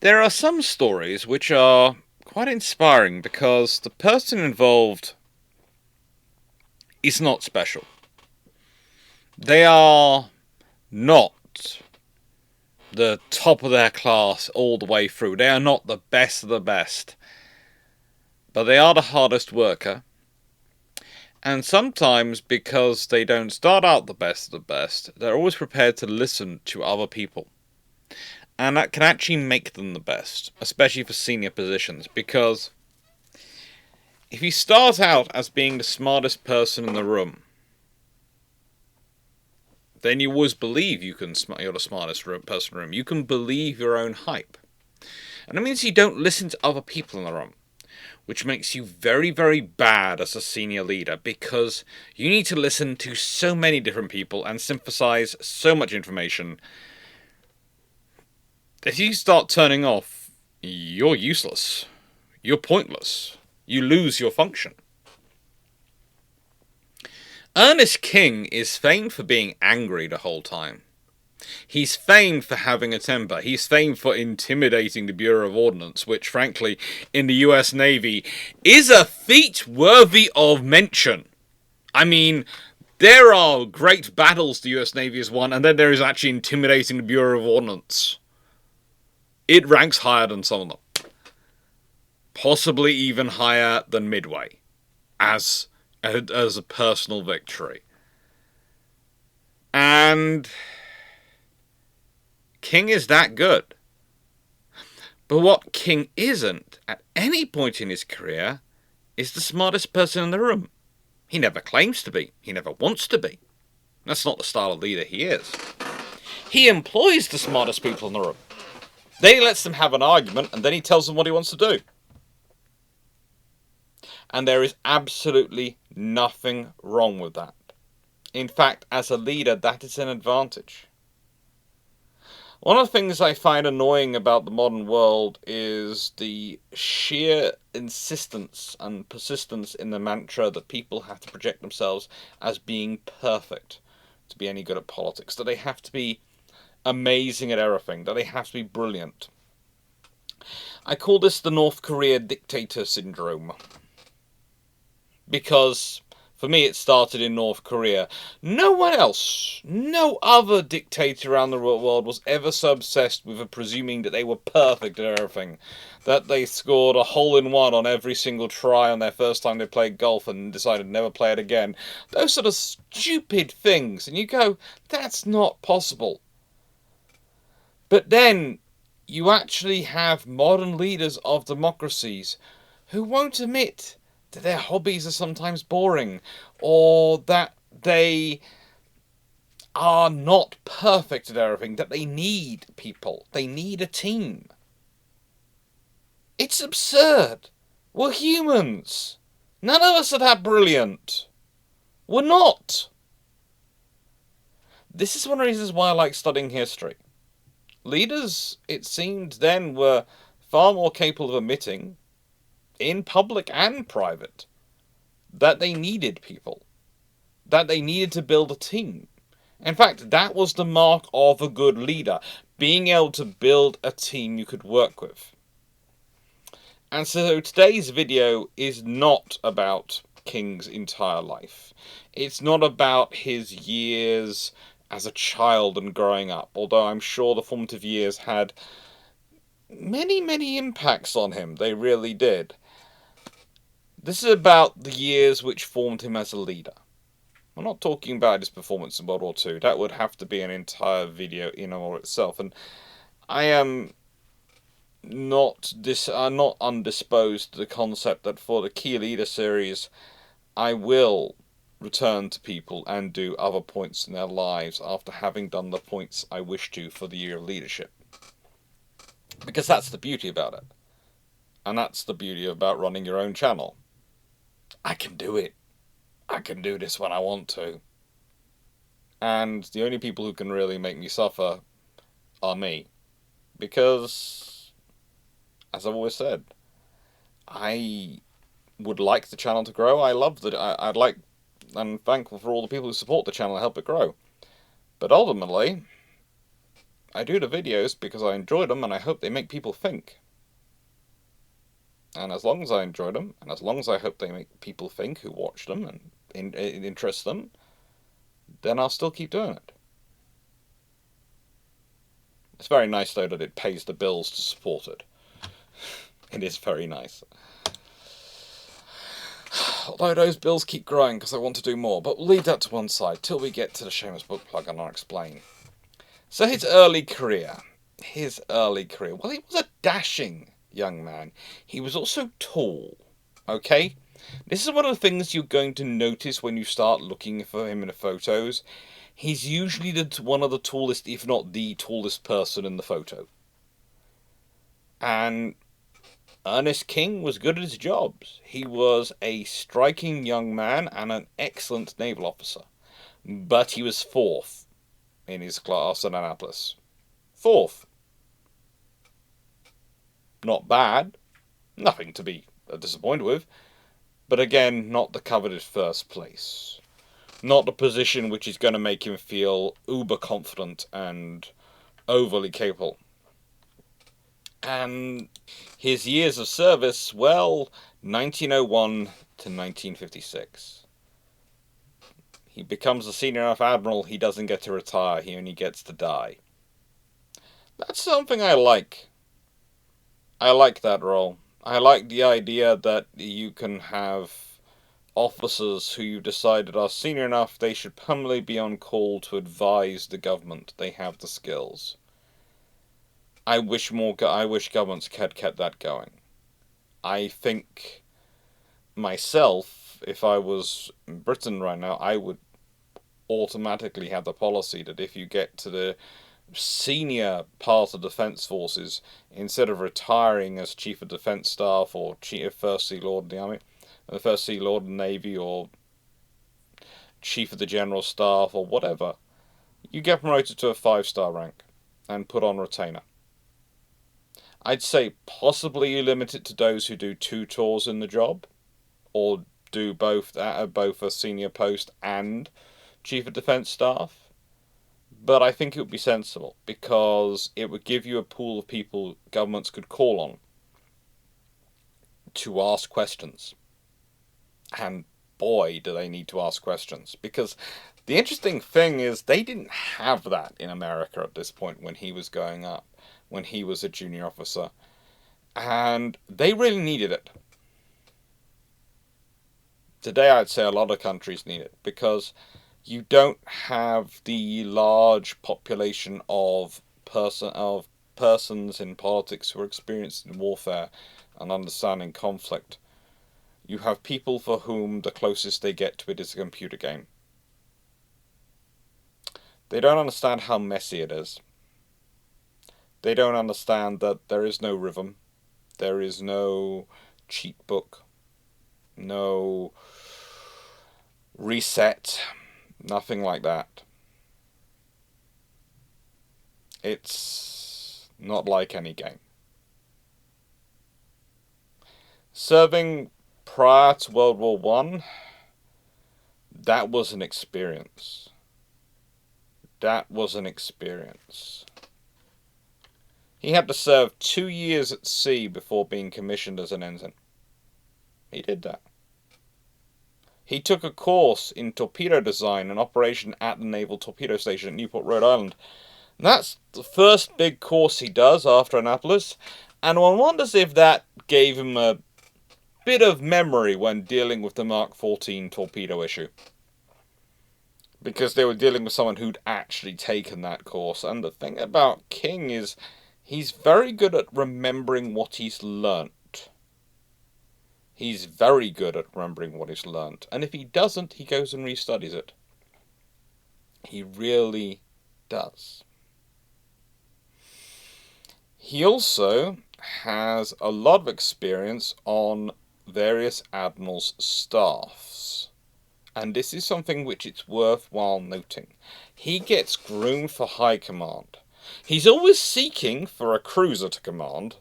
There are some stories which are quite inspiring because the person involved is not special. They are not the top of their class all the way through. They are not the best of the best. But they are the hardest worker. And sometimes, because they don't start out the best of the best, they're always prepared to listen to other people. And that can actually make them the best, especially for senior positions, because if you start out as being the smartest person in the room, then you always believe you're the smartest person in the room. You can believe your own hype. And that means you don't listen to other people in the room, which makes you very, very bad as a senior leader, because you need to listen to so many different people and synthesize so much information. If you start turning off, you're useless. You're pointless. You lose your function. Ernest King is famed for being angry the whole time. He's famed for having a temper. He's famed for intimidating the Bureau of Ordnance, which, frankly, in the US Navy, is a feat worthy of mention. I mean, there are great battles the US Navy has won, and then there is actually intimidating the Bureau of Ordnance. It ranks higher than some of them. Possibly even higher than Midway, as a personal victory. And King is that good. But what King isn't, at any point in his career, is the smartest person in the room. He never claims to be. He never wants to be. That's not the style of leader he is. He employs the smartest people in the room. Then he lets them have an argument, and then he tells them what he wants to do. And there is absolutely nothing wrong with that. In fact, as a leader, that is an advantage. One of the things I find annoying about the modern world is the sheer insistence and persistence in the mantra that people have to project themselves as being perfect to be any good at politics, that they have to be amazing at everything, that they have to be brilliant. I call this the North Korea dictator syndrome. Because, for me, it started in North Korea. No one else, no other dictator around the world was ever so obsessed with presuming that they were perfect at everything. That they scored a hole-in-one on every single try on their first time they played golf and decided never play it again. Those sort of stupid things. And you go, that's not possible. But then, you actually have modern leaders of democracies who won't admit that their hobbies are sometimes boring, or that they are not perfect at everything, that they need people, they need a team. It's absurd. We're humans. None of us are that brilliant. We're not. This is one of the reasons why I like studying history. Leaders, it seemed then, were far more capable of admitting, in public and private, that they needed people, that they needed to build a team. In fact, that was the mark of a good leader, being able to build a team you could work with. And so today's video is not about King's entire life. It's not about his years as a child and growing up, although I'm sure the formative years had many, many impacts on him. They really did. This is about the years which formed him as a leader. I'm not talking about his performance in World War II. That would have to be an entire video in and of itself. And I am not undisposed to the concept that for the Key Leader series, I will return to people and do other points in their lives after having done the points I wish to for the Year of Leadership. Because that's the beauty about it. And that's the beauty about running your own channel. I can do it. I can do this when I want to. And the only people who can really make me suffer are me. Because, as I've always said, I would like the channel to grow. I love that. I'd like, and thankful for all the people who support the channel and help it grow. But ultimately, I do the videos because I enjoy them and I hope they make people think. And as long as I enjoy them, and as long as I hope they make people think who watch them and it interests them, then I'll still keep doing it. It's very nice, though, that it pays the bills to support it. It is very nice. Although those bills keep growing because I want to do more, but we'll leave that to one side till we get to the Shameless book plug and I'll explain. So his early career. Well, he was a dashing young man. He was also tall, okay? This is one of the things you're going to notice when you start looking for him in the photos. He's usually one of the tallest, if not the tallest person in the photo. And Ernest King was good at his jobs. He was a striking young man and an excellent naval officer. But he was fourth in his class at Annapolis. Fourth. Not bad. Nothing to be disappointed with. But again, not the coveted first place. Not the position which is going to make him feel uber confident and overly capable. And his years of service, well, 1901 to 1956. He becomes a senior enough admiral, he doesn't get to retire, he only gets to die. That's something I like. I like that role. I like the idea that you can have officers who you've decided are senior enough they should permanently be on call to advise the government. They have the skills. I wish governments had kept that going. I think myself, if I was in Britain right now, I would automatically have the policy that if you get to the senior part of Defence Forces, instead of retiring as Chief of Defence Staff or First Sea Lord in the Army, First Sea Lord in the Navy, or Chief of the General Staff, or whatever, you get promoted to a 5-star rank and put on retainer. I'd say possibly you limit it to those who do 2 tours in the job, or do both a senior post and Chief of Defence Staff. But I think it would be sensible, because it would give you a pool of people governments could call on to ask questions. And boy, do they need to ask questions. Because the interesting thing is, they didn't have that in America at this point when he was going up, when he was a junior officer. And they really needed it. Today I'd say a lot of countries need it, because you don't have the large population of persons in politics who are experienced in warfare and understanding conflict. You have people for whom the closest they get to it is a computer game. They don't understand how messy it is. They don't understand that there is no rhythm. There is no cheat book. No reset. Nothing like that. It's not like any game. Serving prior to World War I, that was an experience. That was an experience. He had to serve 2 years at sea before being commissioned as an ensign. He did that. He took a course in torpedo design and operation at the Naval Torpedo Station at Newport, Rhode Island. And that's the first big course he does after Annapolis, and one wonders if that gave him a bit of memory when dealing with the Mark 14 torpedo issue. Because they were dealing with someone who'd actually taken that course. And the thing about King is, he's very good at remembering what he's learnt. He's very good at remembering what he's learnt. And if he doesn't, he goes and restudies it. He really does. He also has a lot of experience on various admirals' staffs. And this is something which it's worthwhile noting. He gets groomed for high command. He's always seeking for a cruiser to command,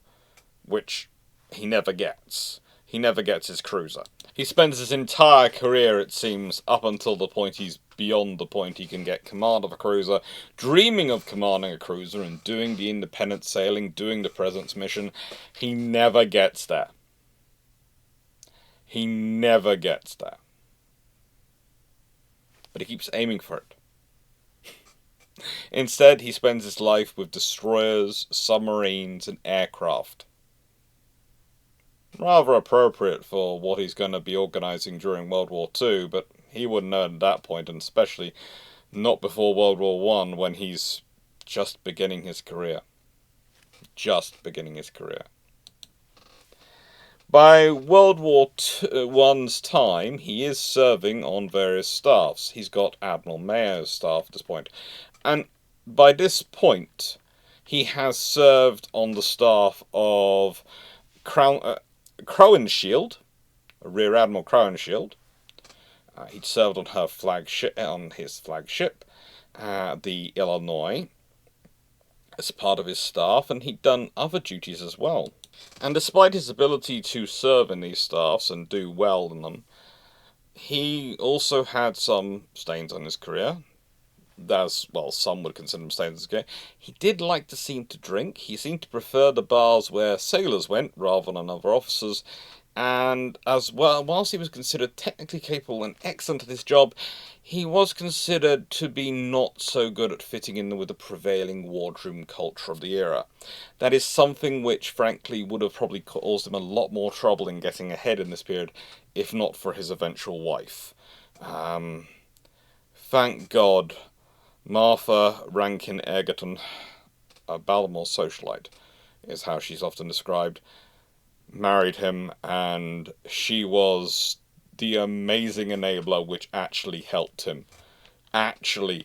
which he never gets. he never gets his cruiser. He spends his entire career, it seems, up until the point he's beyond the point he can get command of a cruiser, dreaming of commanding a cruiser and doing the independent sailing, doing the President's mission. He never gets there. He never gets there. But he keeps aiming for it. Instead, he spends his life with destroyers, submarines, and aircraft. Rather appropriate for what he's going to be organising during World War II, but he wouldn't know at that point, and especially not before World War I, when he's just beginning his career. Just beginning his career. By World War I's time, he is serving on various staffs. He's got Admiral Mayo's staff at this point. And by this point, he has served on the staff of Crowninshield, Rear Admiral Crowninshield. He'd served on his flagship, the Illinois, as part of his staff, and he'd done other duties as well. And despite his ability to serve in these staffs and do well in them, he also had some stains on his career. As well, some would consider him stains on his career. He did like to seem to drink. He seemed to prefer the bars where sailors went rather than other officers. And as well, whilst he was considered technically capable and excellent at his job, he was considered to be not so good at fitting in with the prevailing wardroom culture of the era. That is something which, frankly, would have probably caused him a lot more trouble in getting ahead in this period, if not for his eventual wife. Thank God, Martha Rankin Egerton, a Baltimore socialite, is how she's often described, married him, and she was the amazing enabler which actually helped him achieve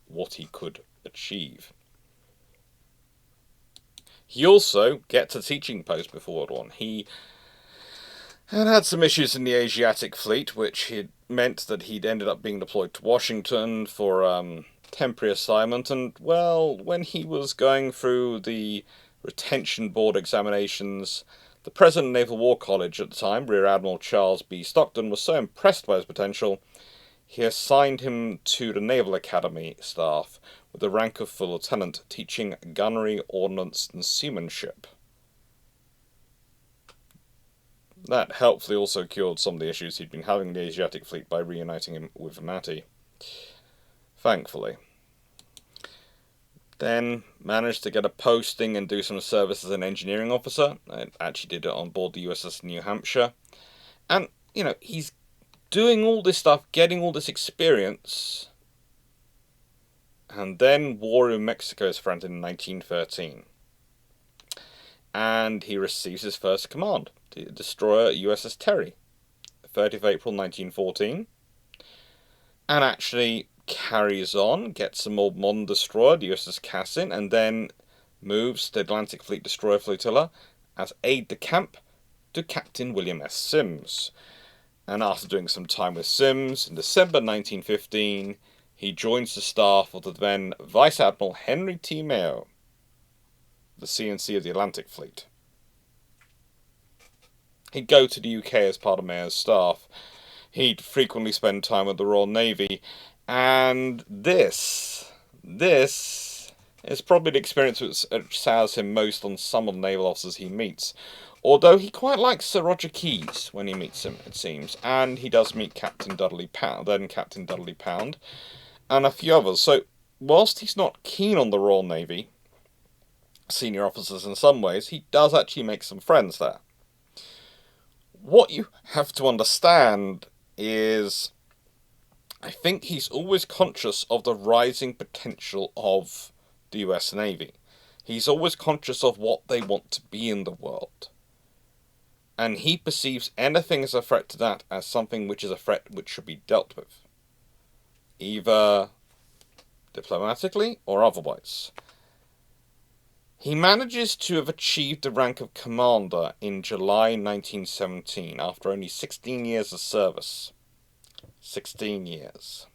what he could achieve. He also gets a teaching post before World War I. He had some issues in the Asiatic fleet, which had meant that he'd ended up being deployed to Washington for temporary assignment, and, well, when he was going through the retention board examinations, the president of Naval War College at the time, Rear Admiral Charles B. Stockton, was so impressed by his potential, he assigned him to the Naval Academy staff with the rank of full lieutenant, teaching gunnery, ordnance, and seamanship. That helpfully also cured some of the issues he'd been having in the Asiatic fleet by reuniting him with Matty. Thankfully. Then managed to get a posting and do some service as an engineering officer. I actually did it on board the USS New Hampshire. And, he's doing all this stuff, getting all this experience. And then war in Mexico is threatened in 1913. And he receives his first command, the destroyer USS Terry, 30th April 1914. And actually carries on, gets a more modern destroyer, the USS Cassin, and then moves the Atlantic Fleet Destroyer Flotilla as aide-de-camp to Captain William S. Sims. And after doing some time with Sims, in December 1915, he joins the staff of the then Vice Admiral Henry T. Mayo, the C&C of the Atlantic Fleet. He'd go to the UK as part of Mayo's staff. He'd frequently spend time with the Royal Navy, and this is probably the experience which sours him most on some of the naval officers he meets. Although he quite likes Sir Roger Keyes when he meets him, it seems, and he does meet Captain Dudley Pound, and a few others. So, whilst he's not keen on the Royal Navy, senior officers in some ways, he does actually make some friends there. What you have to understand is, I think he's always conscious of the rising potential of the US Navy. He's always conscious of what they want to be in the world. And he perceives anything as a threat to that as something which is a threat which should be dealt with, either diplomatically or otherwise. He manages to have achieved the rank of commander in July 1917 after only 16 years of service. 16 years.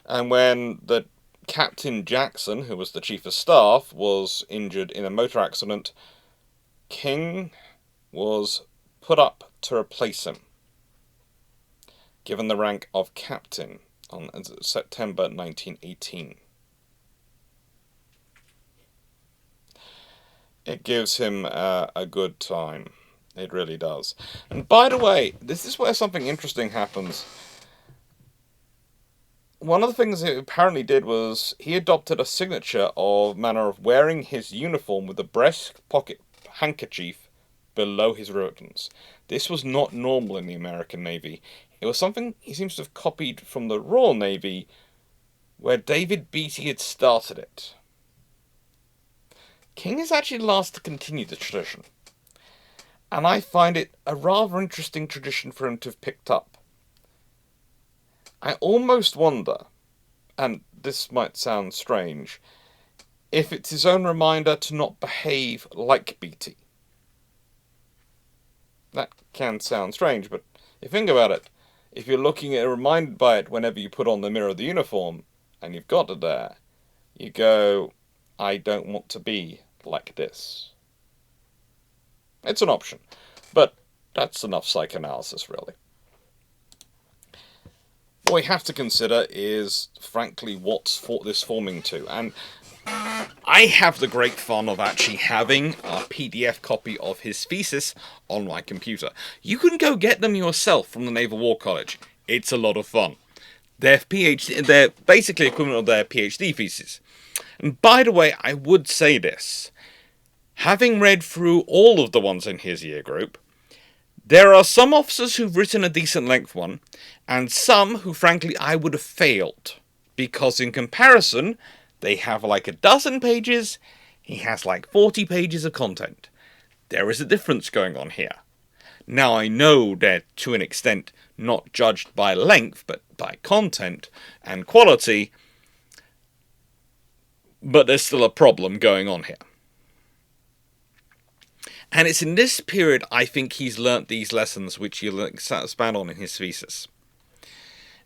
And when the Captain Jackson, who was the chief of staff, was injured in a motor accident, King was put up to replace him, given the rank of captain on September 1918. It gives him a good time. It really does. And by the way, this is where something interesting happens. One of the things he apparently did was he adopted a signature of manner of wearing his uniform with a breast pocket handkerchief below his ribbons. This was not normal in the American Navy. It was something he seems to have copied from the Royal Navy, where David Beatty had started it. King is actually the last to continue the tradition, and I find it a rather interesting tradition for him to have picked up. I almost wonder, and this might sound strange, if it's his own reminder to not behave like Beatty. That can sound strange, but if you think about it, if you're reminded by it whenever you put on the mirror of the uniform, and you've got it there, you go, I don't want to be like this. It's an option, but that's enough psychoanalysis, really. What we have to consider is, frankly, what's this forming to. And I have the great fun of actually having a PDF copy of his thesis on my computer. You can go get them yourself from the Naval War College. It's a lot of fun. They're basically equivalent of their PhD thesis. And by the way, I would say this. Having read through all of the ones in his year group, there are some officers who've written a decent length one, and some who, frankly, I would have failed. Because in comparison, they have like a dozen pages, he has like 40 pages of content. There is a difference going on here. Now, I know they're, to an extent, not judged by length, but by content and quality, but there's still a problem going on here. And it's in this period I think he's learnt these lessons which he'll expand on in his thesis.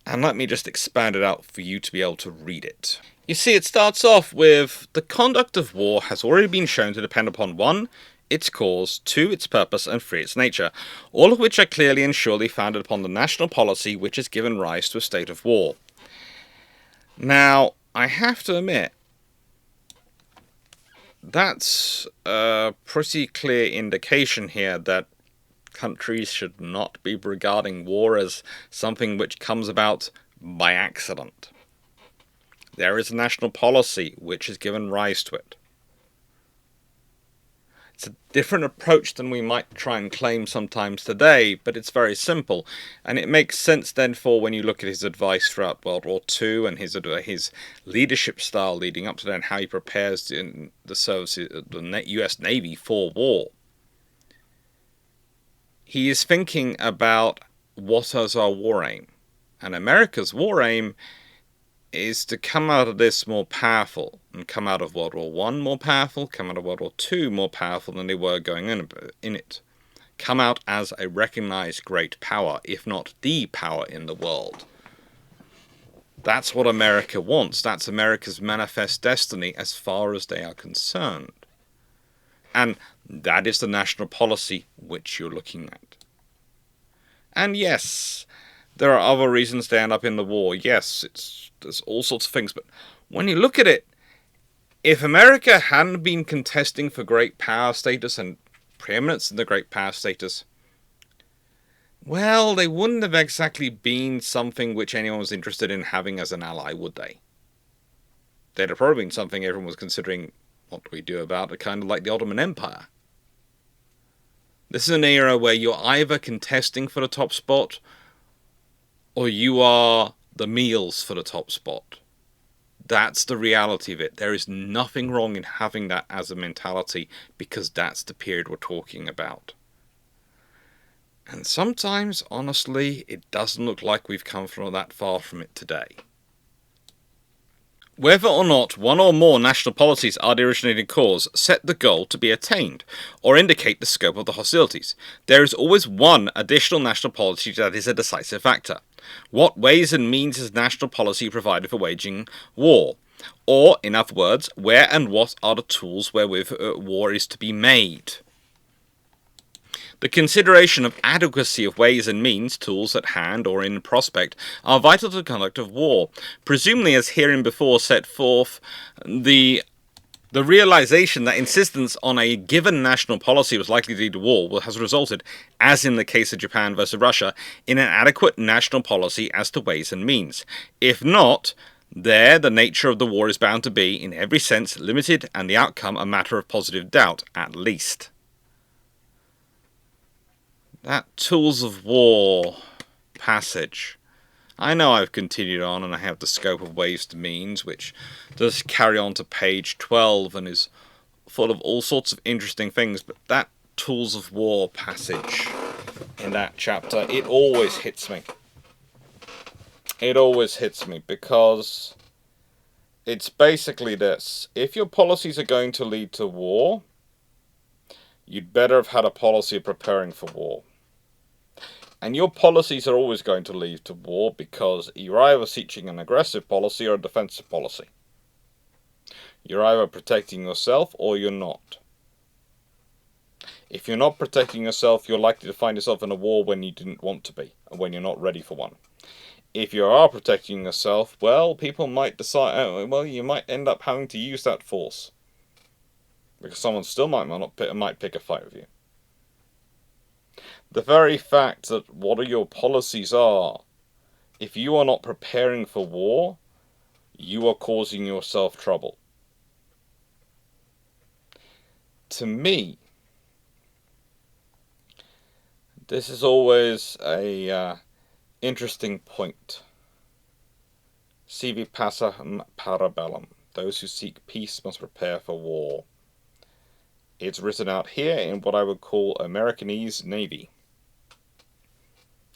And let me just expand it out for you to be able to read it. You see, it starts off with, the conduct of war has already been shown to depend upon 1, its cause, 2, its purpose, and 3, its nature, all of which are clearly and surely founded upon the national policy which has given rise to a state of war. Now, I have to admit, that's a pretty clear indication here that countries should not be regarding war as something which comes about by accident. There is a national policy which has given rise to it. It's a different approach than we might try and claim sometimes today, but it's very simple. And it makes sense then for when you look at his advice throughout World War II and his leadership style leading up to then, how he prepares in the services, the US Navy for war. He is thinking about what is our war aim. And America's war aim is to come out of this more powerful, and come out of World War I more powerful, come out of World War II more powerful than they were going in it. Come out as a recognized great power, if not the power in the world. That's what America wants. That's America's manifest destiny as far as they are concerned. And that is the national policy which you're looking at. And yes, there are other reasons they end up in the war. Yes, there's all sorts of things. But when you look at it, if America hadn't been contesting for great power status and preeminence in the great power status, well, they wouldn't have exactly been something which anyone was interested in having as an ally, would they? They'd have probably been something everyone was considering, what do we do about it, kind of like the Ottoman Empire. This is an era where you're either contesting for the top spot, or you are the meals for the top spot. That's the reality of it. There is nothing wrong in having that as a mentality, because that's the period we're talking about. And sometimes, honestly, it doesn't look like we've come from that far from it today. Whether or not one or more national policies are the originating cause set the goal to be attained, or indicate the scope of the hostilities. There is always one additional national policy that is a decisive factor. What ways and means is national policy provided for waging war? Or, in other words, where and what are the tools wherewith war is to be made? The consideration of adequacy of ways and means, tools at hand or in prospect, are vital to the conduct of war. Presumably, as hereinbefore set forth, the realization that insistence on a given national policy was likely to lead to war has resulted, as in the case of Japan versus Russia, in an adequate national policy as to ways and means. If not, there the nature of the war is bound to be, in every sense, limited and the outcome a matter of positive doubt, at least. That Tools of War passage. I know I've continued on and I have the scope of ways to means, which does carry on to page 12 and is full of all sorts of interesting things, but that Tools of War passage in that chapter, it always hits me. It always hits me because it's basically this. If your policies are going to lead to war, you'd better have had a policy of preparing for war. And your policies are always going to lead to war because you're either seeking an aggressive policy or a defensive policy. You're either protecting yourself or you're not. If you're not protecting yourself, you're likely to find yourself in a war when you didn't want to be, and when you're not ready for one. If you are protecting yourself, well, people might decide, well, you might end up having to use that force. Because someone still might pick a fight with you. The very fact that what your policies are, if you are not preparing for war, you are causing yourself trouble. To me, this is always a interesting point. Sivi pacem para bellum. Those who seek peace must prepare for war. It's written out here in what I would call Americanese Navy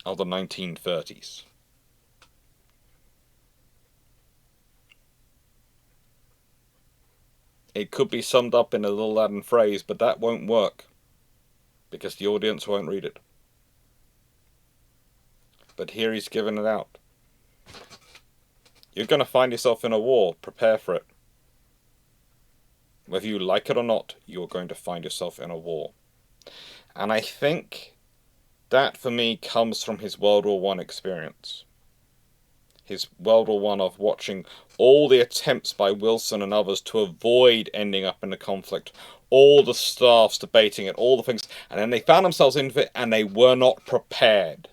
of the 1930s. It could be summed up in a little Latin phrase, but that won't work because the audience won't read it. But here he's given it out. You're going to find yourself in a war. Prepare for it. Whether you like it or not, you're going to find yourself in a war. And I think that, for me, comes from his World War I experience. His World War I of watching all the attempts by Wilson and others to avoid ending up in a conflict. All the staffs debating it, all the things. And then they found themselves into it and they were not prepared.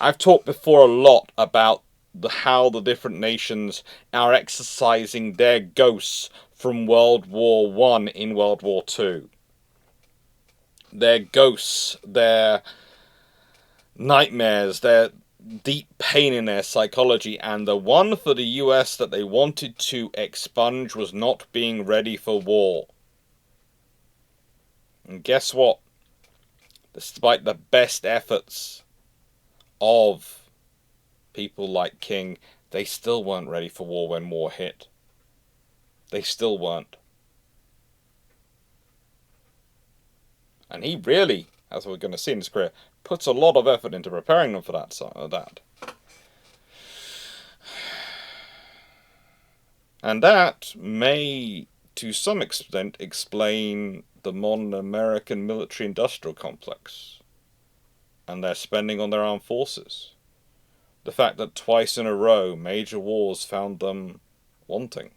I've talked before a lot about how the different nations are exercising their ghosts from World War I in World War II. Their ghosts, their nightmares, their deep pain in their psychology, and the one for the US that they wanted to expunge was not being ready for war. And guess what? Despite the best efforts of people like King, they still weren't ready for war when war hit. They still weren't. And he really, as we're going to see in his career, puts a lot of effort into preparing them for that. And that may, to some extent, explain the modern American military-industrial complex and their spending on their armed forces. The fact that twice in a row major wars found them wanting,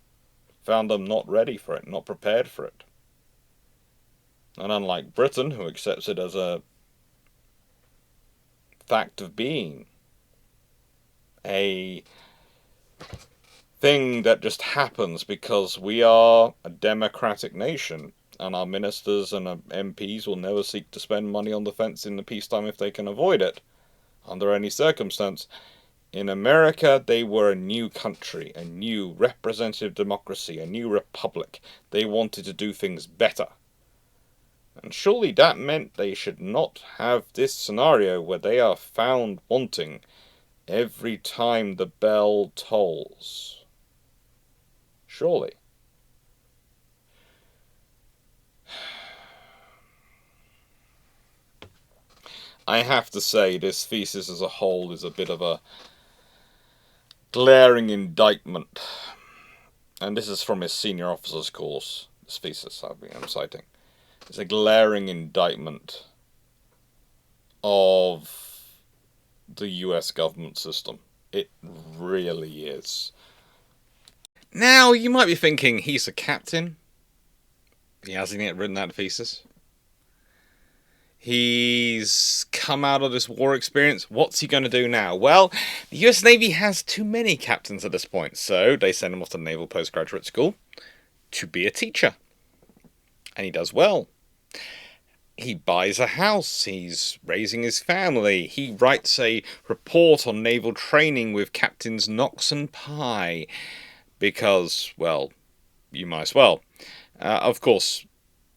found them not ready for it, not prepared for it. And unlike Britain, who accepts it as a fact of being, a thing that just happens because we are a democratic nation, and our ministers and MPs will never seek to spend money on defense in the peacetime if they can avoid it, under any circumstance. In America, they were a new country, a new representative democracy, a new republic. They wanted to do things better. And surely that meant they should not have this scenario where they are found wanting every time the bell tolls. Surely. I have to say, this thesis as a whole is a bit of a glaring indictment. And this is from his senior officer's course, this thesis I'm citing. It's a glaring indictment of the US government system. It really is. Now, you might be thinking, he's a captain. He hasn't yet written that thesis. He's come out of this war experience. What's he going to do now? Well, the US Navy has too many captains at this point, so they send him off to the Naval Postgraduate School to be a teacher. And he does well. He buys a house. He's raising his family. He writes a report on naval training with Captains Knox and Pye. Because, well, you might as well. Of course,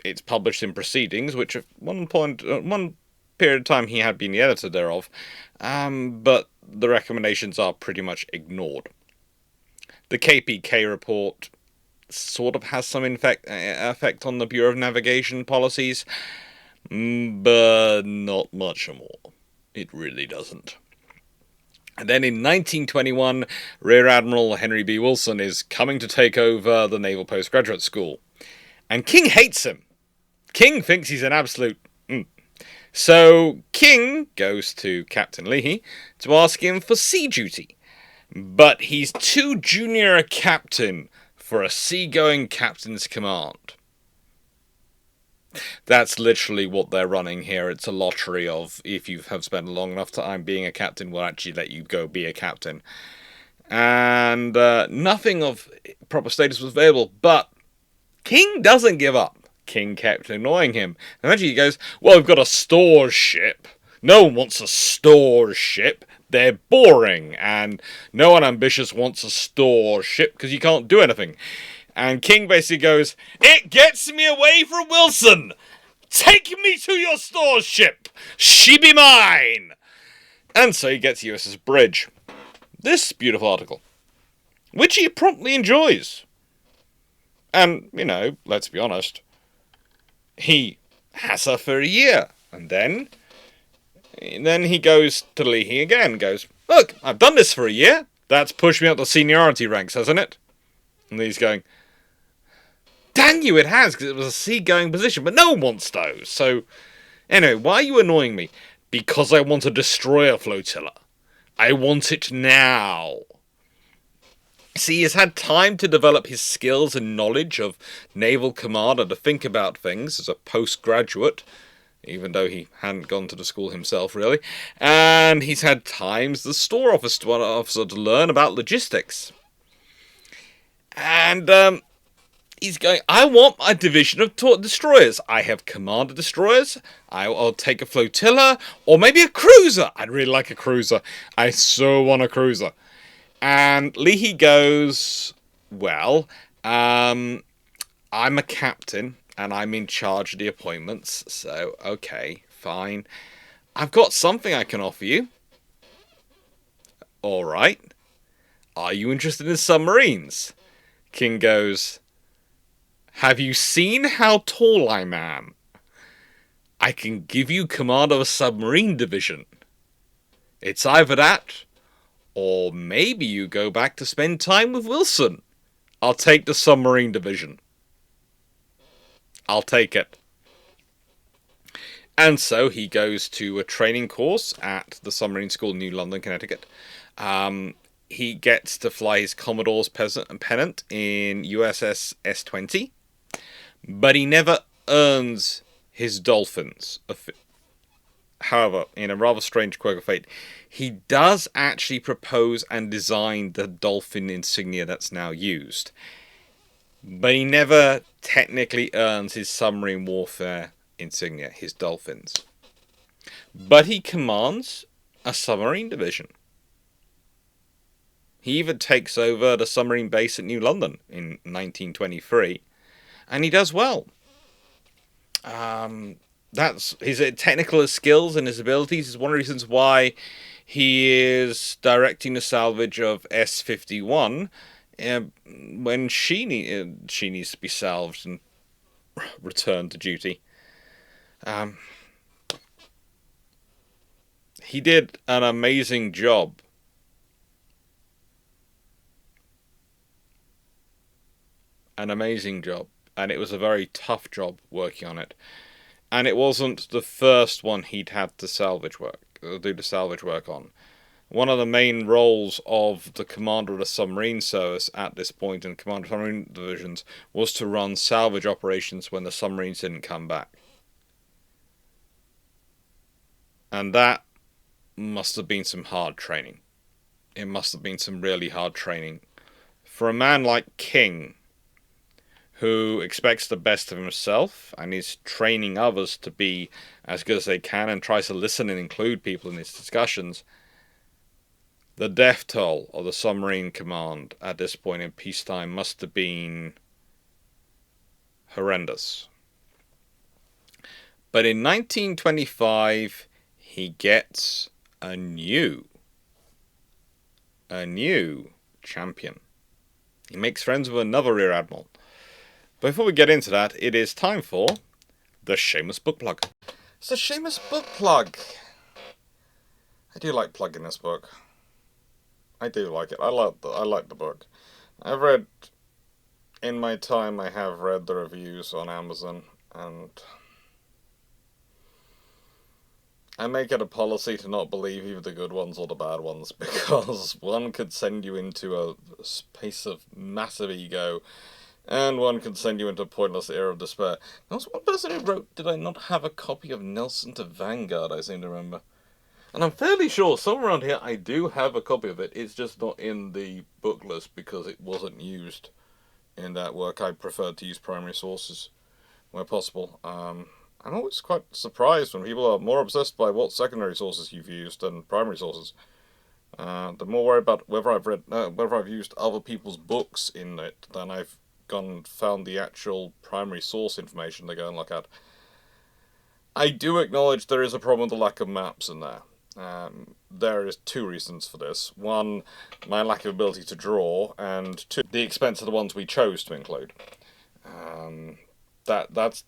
it's published in Proceedings, which at one period of time he had been the editor thereof, but the recommendations are pretty much ignored. The KPK report sort of has some effect on the Bureau of Navigation policies, but not much more. It really doesn't. And then in 1921, Rear Admiral Henry B. Wilson is coming to take over the Naval Postgraduate School. And King hates him. King thinks he's an absolute... So King goes to Captain Leahy to ask him for sea duty. But he's too junior a captain for a seagoing captain's command. That's literally what they're running here. It's a lottery of, if you have spent long enough time being a captain, we'll actually let you go be a captain. And nothing of proper status was available, but King doesn't give up. King kept annoying him. Eventually he goes, well, we've got a store ship. No one wants a store ship. They're boring, and no one ambitious wants a store ship because you can't do anything. And King basically goes, it gets me away from Wilson! Take me to your store ship! She be mine! And so he gets USS Bridge. This beautiful article, which he promptly enjoys. And, let's be honest, he has her for a year. And then he goes to Leahy again, goes, look, I've done this for a year. That's pushed me up the seniority ranks, hasn't it? And he's going, dang you, it has, because it was a seagoing position, but no one wants those. So, anyway, why are you annoying me? Because I want a destroyer flotilla. I want it now. See, he's had time to develop his skills and knowledge of naval command and to think about things as a postgraduate, even though he hadn't gone to the school himself, really. And he's had time as the store officer to learn about logistics. And, he's going, I want a division of destroyers. I have command of destroyers. I'll take a flotilla, or maybe a cruiser. I'd really like a cruiser. I so want a cruiser. And Leahy goes, well, I'm a captain, and I'm in charge of the appointments, so, okay, fine. I've got something I can offer you. All right. Are you interested in submarines? King goes, have you seen how tall I am? I can give you command of a submarine division. It's either that, or maybe you go back to spend time with Wilson. I'll take the submarine division. I'll take it. And so he goes to a training course at the submarine school in New London, Connecticut. He gets to fly his Commodore's pennant in USS S-20. But he never earns his dolphins. However, in a rather strange quirk of fate, he does actually propose and design the dolphin insignia that's now used. But he never technically earns his submarine warfare insignia, his dolphins. But he commands a submarine division. He even takes over the submarine base at New London in 1923. And he does well. That's his technical skills and his abilities is one of the reasons why he is directing the salvage of S-51 when she needs to be salvaged and returned to duty. He did an amazing job. An amazing job and it was a very tough job working on it. And it wasn't the first one he'd had to do the salvage work on. One of the main roles of the commander of the submarine service at this point in commander of submarine divisions was to run salvage operations when the submarines didn't come back. And that must have been some hard training. It must have been some really hard training. For a man like King, who expects the best of himself and is training others to be as good as they can and tries to listen and include people in his discussions, the death toll of the submarine command at this point in peacetime must have been horrendous. But in 1925, he gets a new champion. He makes friends with another Rear Admiral. Before we get into that, it is time for the Shameless book plug. It's a Shameless book plug. I do like plugging this book. I do like it. I like the book. I've read, in my time, I have read the reviews on Amazon, and I make it a policy to not believe either the good ones or the bad ones, because one could send you into a space of massive ego, and one could send you into a pointless era of despair. There was one person who wrote, "Did I not have a copy of Nelson to Vanguard?" I seem to remember. And I'm fairly sure somewhere around here I do have a copy of it. It's just not in the book list because it wasn't used in that work. I preferred to use primary sources where possible. I'm always quite surprised when people are more obsessed by what secondary sources you've used than primary sources. They're more worried about whether I've used other people's books in it than I've gone and found the actual primary source information to go and look at. I do acknowledge there is a problem with the lack of maps in there. There is two reasons for this. One, my lack of ability to draw, and two, the expense of the ones we chose to include. That's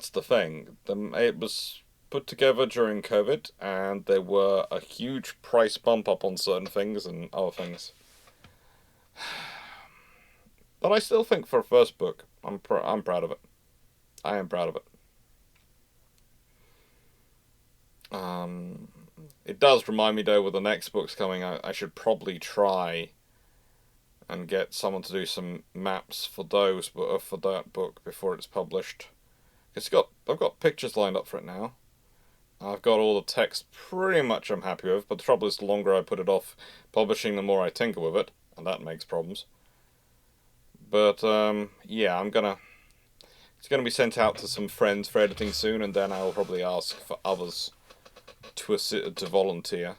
the thing. It was put together during COVID, and there were a huge price bump up on certain things and other things. But I still think for a first book, I'm proud of it. I am proud of it. It does remind me, though, with the next books coming, I should probably try and get someone to do some maps for for that book before it's published. I've got pictures lined up for it now. I've got all the text pretty much I'm happy with, but the trouble is the longer I put it off publishing, the more I tinker with it, and that makes problems. But, yeah, it's gonna be sent out to some friends for editing soon, and then I'll probably ask for others to volunteer.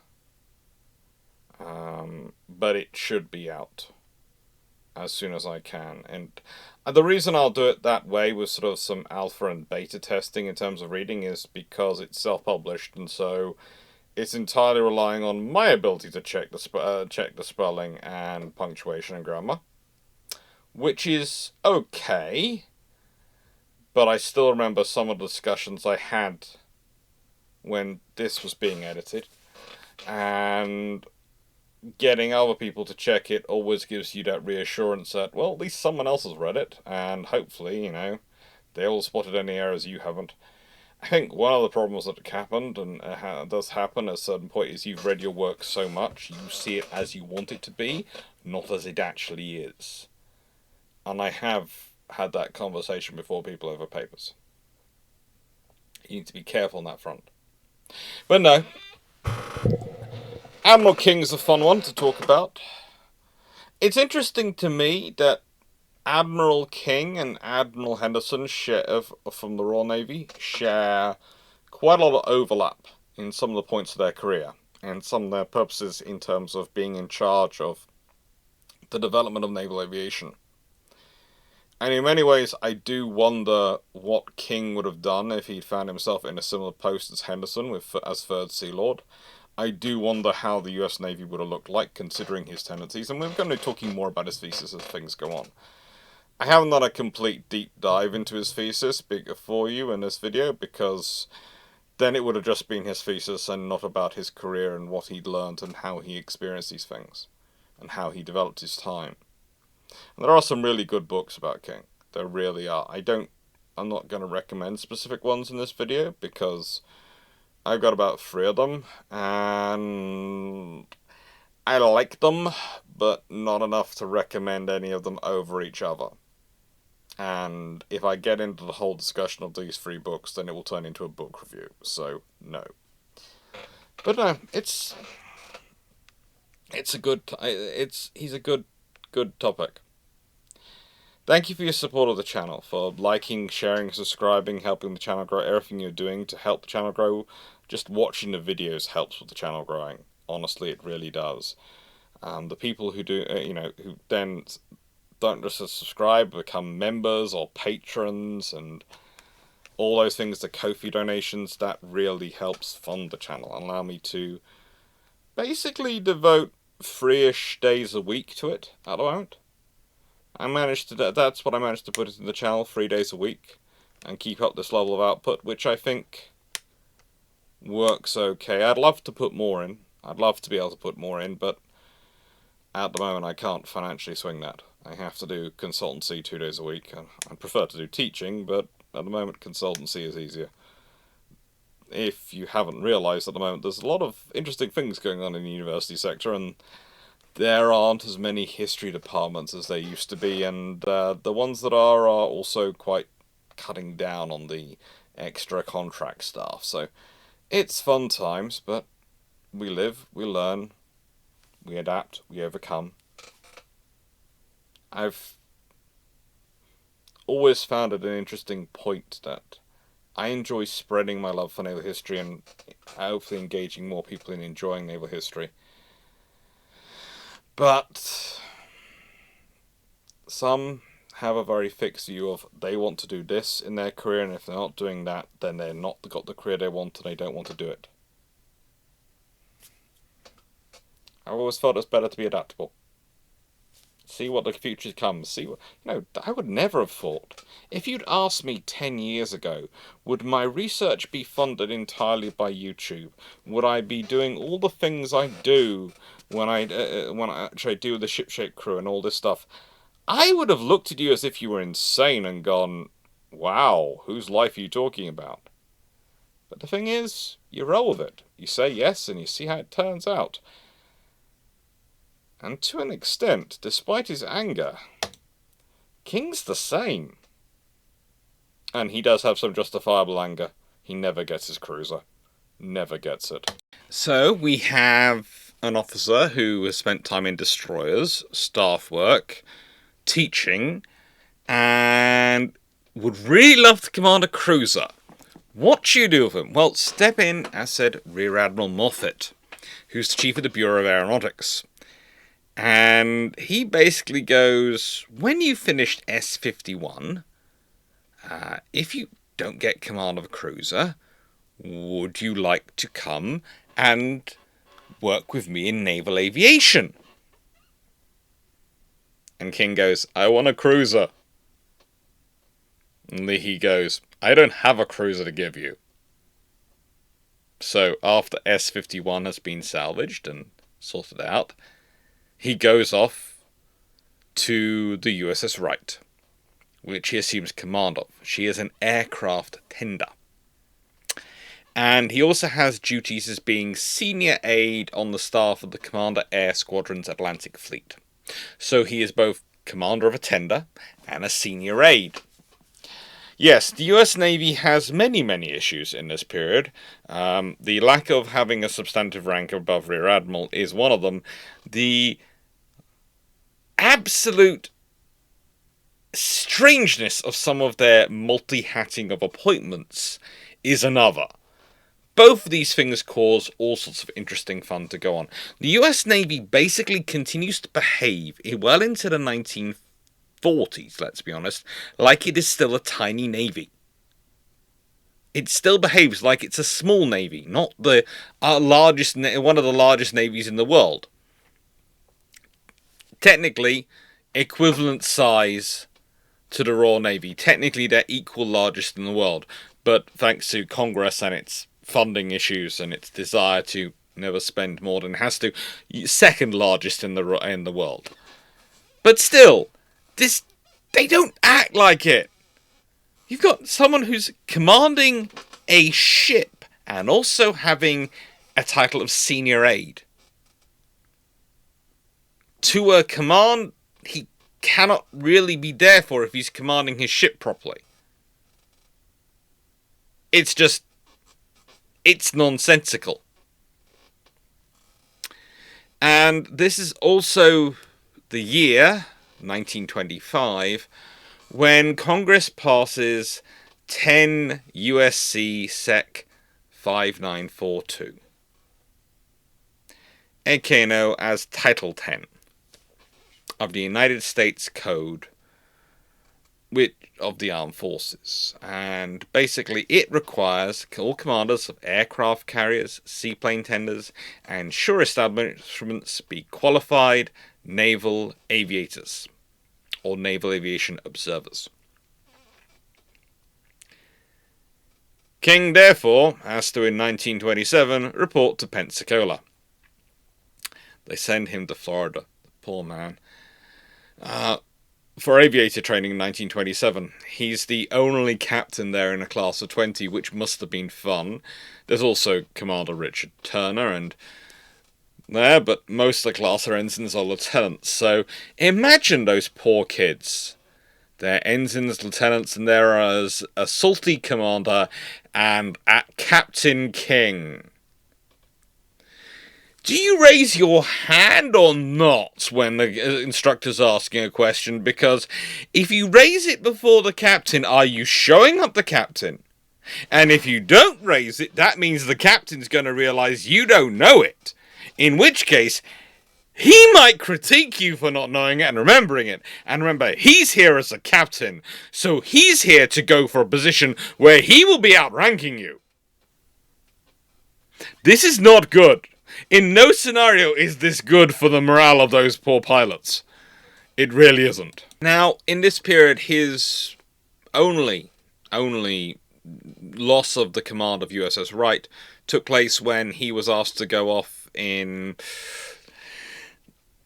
But it should be out as soon as I can. And the reason I'll do it that way with sort of some alpha and beta testing in terms of reading is because it's self-published, and so it's entirely relying on my ability to check the spelling and punctuation and grammar, which is okay. But I still remember some of the discussions I had when this was being edited, and getting other people to check it always gives you that reassurance that, well, at least someone else has read it, and hopefully, they all spotted any errors you haven't. I think one of the problems that happened, and does happen at a certain point, is you've read your work so much, you see it as you want it to be, not as it actually is. And I have had that conversation before people over papers. You need to be careful on that front. But no, Admiral King's a fun one to talk about. It's interesting to me that Admiral King and Admiral Henderson from the Royal Navy share quite a lot of overlap in some of the points of their career and some of their purposes in terms of being in charge of the development of naval aviation. And in many ways, I do wonder what King would have done if he'd found himself in a similar post as Henderson as Third Sea Lord. I do wonder how the US Navy would have looked like, considering his tendencies, and we're going to be talking more about his thesis as things go on. I haven't done a complete deep dive into his thesis for you in this video, because then it would have just been his thesis and not about his career and what he'd learned and how he experienced these things, and how he developed his time. And there are some really good books about King. There really are. I'm not going to recommend specific ones in this video because I've got about 3 of them, and I like them, but not enough to recommend any of them over each other. And if I get into the whole discussion of these 3 books, then it will turn into a book review, so no. But no, he's a good topic. Thank you for your support of the channel, for liking, sharing, subscribing, helping the channel grow, everything you're doing to help the channel grow. Just watching the videos helps with the channel growing. Honestly, it really does. The people who do, who then don't just subscribe, become members or patrons, and all those things, the Ko-fi donations, that really helps fund the channel and allow me to basically devote 3-ish days a week to it at the moment. That's what I managed to put into the channel, 3 days a week, and keep up this level of output, which I think works okay. I'd love to put more in. I'd love to be able to put more in, but at the moment I can't financially swing that. I have to do consultancy 2 days a week. I'd prefer to do teaching, but at the moment consultancy is easier. If you haven't realised, at the moment there's a lot of interesting things going on in the university sector, and there aren't as many history departments as there used to be, and the ones that are also quite cutting down on the extra contract staff. So it's fun times, but we live, we learn, we adapt, we overcome. I've always found it an interesting point that I enjoy spreading my love for naval history and hopefully engaging more people in enjoying naval history. But some have a very fixed view of they want to do this in their career, and if they're not doing that, then they're not got the career they want and they don't want to do it. I've always thought it's better to be adaptable. See what the future comes. See what, I would never have thought. If you'd asked me 10 years ago, would my research be funded entirely by YouTube? Would I be doing all the things I do when I actually do the shipshape crew and all this stuff? I would have looked at you as if you were insane and gone, wow, whose life are you talking about? But the thing is, you roll with it. You say yes and you see how it turns out. And to an extent, despite his anger, King's the same. And he does have some justifiable anger. He never gets his cruiser. Never gets it. So we have an officer who has spent time in destroyers, staff work, teaching, and would really love to command a cruiser. What do you do with him? Well, step in, as said, Rear Admiral Moffat, who's the Chief of the Bureau of Aeronautics. And he basically goes, when you finished S-51, if you don't get command of a cruiser, would you like to come and work with me in naval aviation? And King goes, I want a cruiser. And he goes, I don't have a cruiser to give you. So after S-51 has been salvaged and sorted out, he goes off to the USS Wright, which he assumes command of. She is an aircraft tender. And he also has duties as being senior aide on the staff of the Commander Air Squadron's Atlantic Fleet. So he is both commander of a tender and a senior aide. Yes, the US Navy has many, many issues in this period. The lack of having a substantive rank above Rear Admiral is one of them. The absolute strangeness of some of their multi-hatting of appointments is another. Both of these things cause all sorts of interesting fun to go on. The US Navy basically continues to behave well into the 1940s, let's be honest, like it is still a tiny navy. It still behaves like it's a small navy, not the one of the largest navies in the world. Technically, equivalent size to the Royal Navy. Technically, they're equal largest in the world. But thanks to Congress and its funding issues and its desire to never spend more than it has to, second largest in the world. But still, this They don't act like it. You've got someone who's commanding a ship and also having a title of senior aide to a command he cannot really be there for if he's commanding his ship properly. It's nonsensical. And this is also the year, 1925, when Congress passes 10 USC Sec 5942, aka known as Title 10 of the United States Code of the Armed Forces. And basically it requires all commanders of aircraft carriers, seaplane tenders, and shore establishments be qualified naval aviators, or naval aviation observers. King, therefore, has to, in 1927, report to Pensacola. They send him to Florida, the poor man, for aviator training in 1927. He's the only captain there in a class of 20, which must have been fun. There's also Commander Richard Turner and there, but most of the class are ensigns or lieutenants. So imagine those poor kids. They're ensigns, lieutenants, and there is a salty commander and at Captain King. Do you raise your hand or not when the instructor's asking a question? Because if you raise it before the captain, are you showing up the captain? And if you don't raise it, that means the captain's going to realise you don't know it. In which case, he might critique you for not knowing it and remembering it. And remember, he's here as a captain, so he's here to go for a position where he will be outranking you. This is not good. In no scenario is this good for the morale of those poor pilots. It really isn't. Now, in this period, his only loss of the command of USS Wright took place when he was asked to go off in,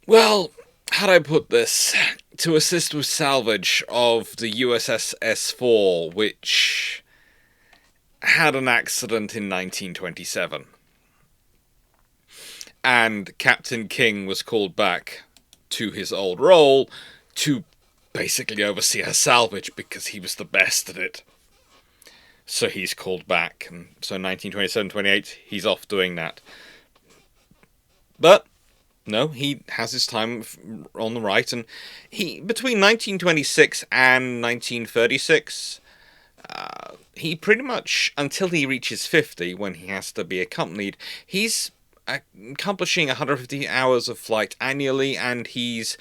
well, how do I put this? To assist with salvage of the USS S4, which had an accident in 1927. And Captain King was called back to his old role to basically oversee her salvage because he was the best at it. So he's called back. And so 1927-28, he's off doing that. But no, he has his time on the right, and he, between 1926 and 1936, he pretty much, until he reaches 50, when he has to be accompanied, he's accomplishing 150 hours of flight annually, and he's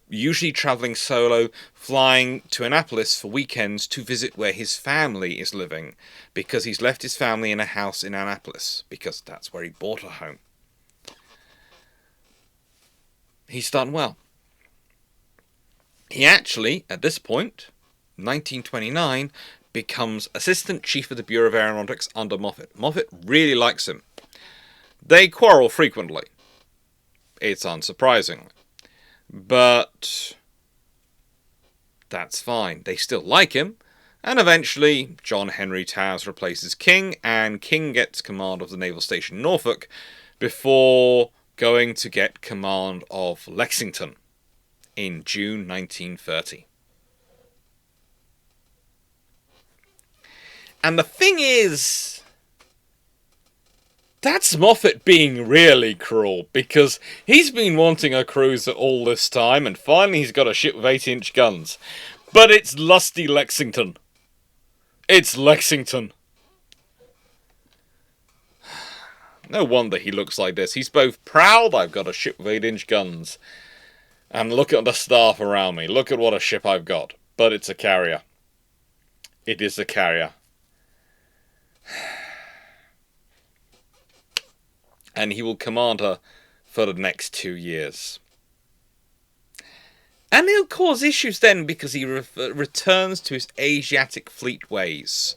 usually travelling solo, flying to Annapolis for weekends to visit where his family is living, because he's left his family in a house in Annapolis, because that's where he bought a home. He's done well. He actually, at this point, 1929, becomes Assistant Chief of the Bureau of Aeronautics under Moffett. Moffett really likes him. They quarrel frequently. It's unsurprising. But that's fine. They still like him. And eventually, John Henry Towers replaces King, and King gets command of the Naval Station Norfolk before going to get command of Lexington in June 1930. And the thing is, that's Moffett being really cruel, because he's been wanting a cruiser all this time, and finally he's got a ship with 8-inch guns. But it's lusty Lexington. It's Lexington. No wonder he looks like this. He's both proud, I've got a ship with 8-inch guns, and look at the staff around me. Look at what a ship I've got. But it's a carrier. It is a carrier. And he will command her for the next 2 years. And he'll cause issues then because he returns to his Asiatic fleet ways.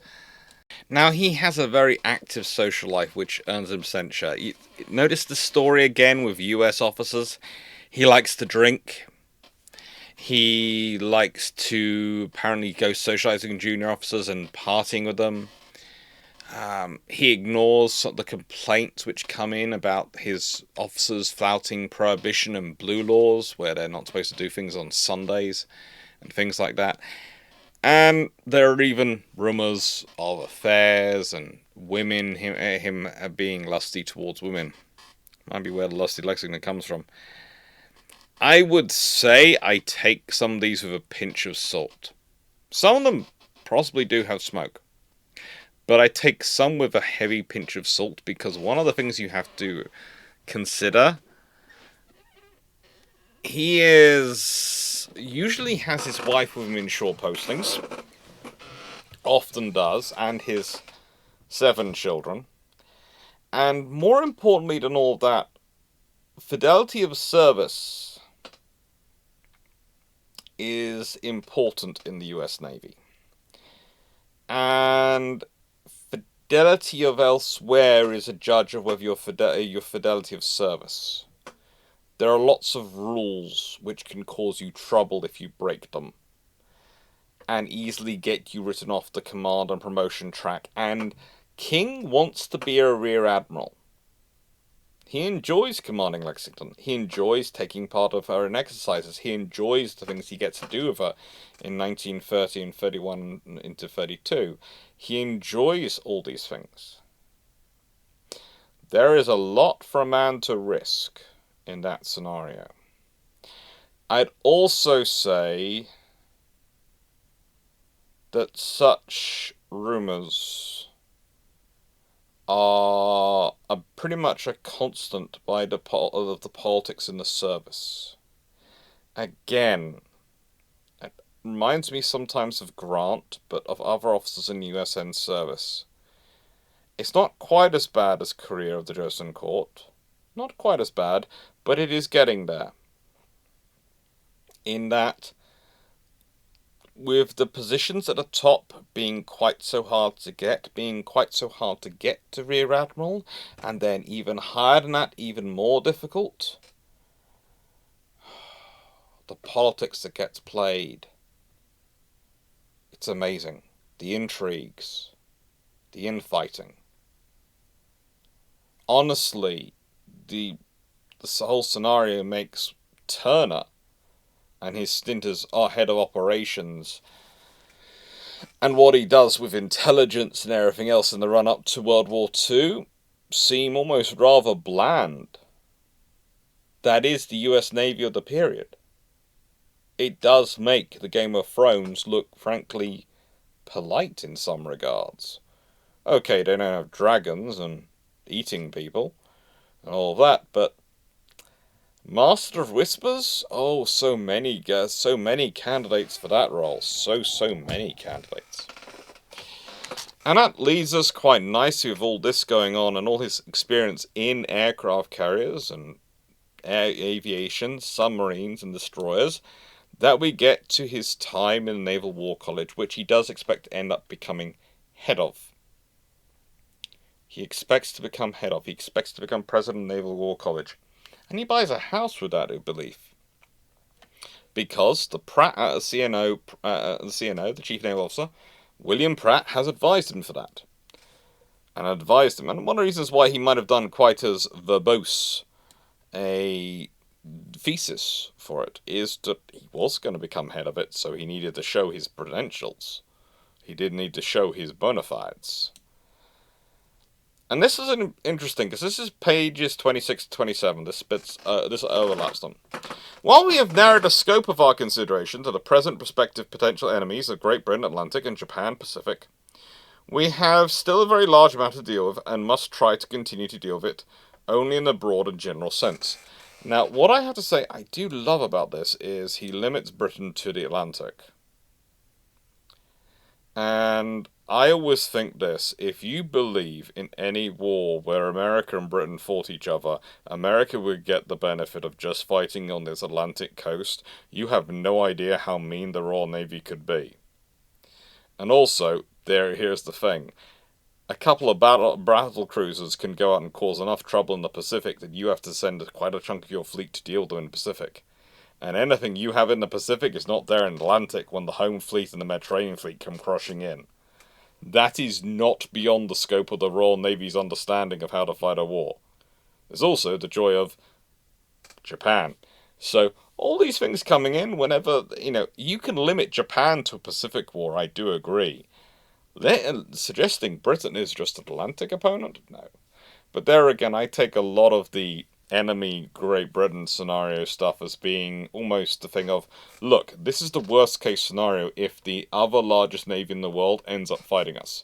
Now, he has a very active social life, which earns him censure. You notice the story again with US officers. He likes to drink. He likes to apparently go socializing with junior officers and partying with them. He ignores the complaints which come in about his officers flouting prohibition and blue laws, where they're not supposed to do things on Sundays and things like that. And there are even rumours of affairs and women, him being lusty towards women. Might be where the lusty Lexington comes from. I would say I take some of these with a pinch of salt. Some of them possibly do have smoke. But I take some with a heavy pinch of salt, because one of the things you have to consider, he usually has his wife with him in shore postings, often does, and his 7 children. And more importantly than all that, fidelity of service is important in the US Navy. And fidelity of elsewhere is a judge of whether your fidelity of service. There are lots of rules which can cause you trouble if you break them, and easily get you written off the command and promotion track. And King wants to be a rear admiral. He enjoys commanding Lexington. He enjoys taking part of her in exercises. He enjoys the things he gets to do with her in 1930 and 31 into 32. He enjoys all these things. There is a lot for a man to risk in that scenario. I'd also say that such rumours are pretty much a constant of the politics in the service. Again, it reminds me sometimes of Grant, but of other officers in USN service. It's not quite as bad as Career of the Joseon Court. Not quite as bad, but it is getting there. In that, with the positions at the top being quite so hard to get to Rear Admiral, and then even higher than that, even more difficult, the politics that gets played, it's amazing. The intrigues, the infighting. Honestly, the whole scenario makes Turner and his stint as our head of operations, and what he does with intelligence and everything else in the run-up to World War II, seem almost rather bland. That is the US Navy of the period. It does make the Game of Thrones look, frankly, polite in some regards. Okay, they don't have dragons and eating people and all that, but Master of Whispers? Oh, so many candidates for that role. So many candidates. And that leads us quite nicely with all this going on and all his experience in aircraft carriers and aviation, submarines and destroyers, that we get to his time in the Naval War College, which he does expect to end up becoming head of. He expects to become head of. He expects to become president of the Naval War College. And he buys a house with that belief. Because the Pratt at the CNO, the Chief Naval Officer, William Pratt, has advised him for that. And advised him. And one of the reasons why he might have done quite as verbose a thesis for it is that he was going to become head of it, so he needed to show his credentials. He did need to show his bona fides. And this is interesting, because this is pages 26 to 27. This overlaps them. While we have narrowed the scope of our consideration to the present prospective potential enemies of Great Britain, Atlantic, and Japan, Pacific, we have still a very large matter to deal with, and must try to continue to deal with it only in the broad and general sense. Now, what I have to say I do love about this is he limits Britain to the Atlantic. And I always think this: if you believe in any war where America and Britain fought each other, America would get the benefit of just fighting on this Atlantic coast, you have no idea how mean the Royal Navy could be. And also, here's the thing: a couple of battle cruisers can go out and cause enough trouble in the Pacific that you have to send quite a chunk of your fleet to deal with them in the Pacific. And anything you have in the Pacific is not there in the Atlantic when the home fleet and the Mediterranean fleet come crushing in. That is not beyond the scope of the Royal Navy's understanding of how to fight a war. There's also the joy of Japan. So, all these things coming in whenever, you can limit Japan to a Pacific war, I do agree. Suggesting Britain is just an Atlantic opponent? No. But there again, I take a lot of the enemy Great Britain scenario stuff as being almost the thing of, look, this is the worst case scenario if the other largest navy in the world ends up fighting us.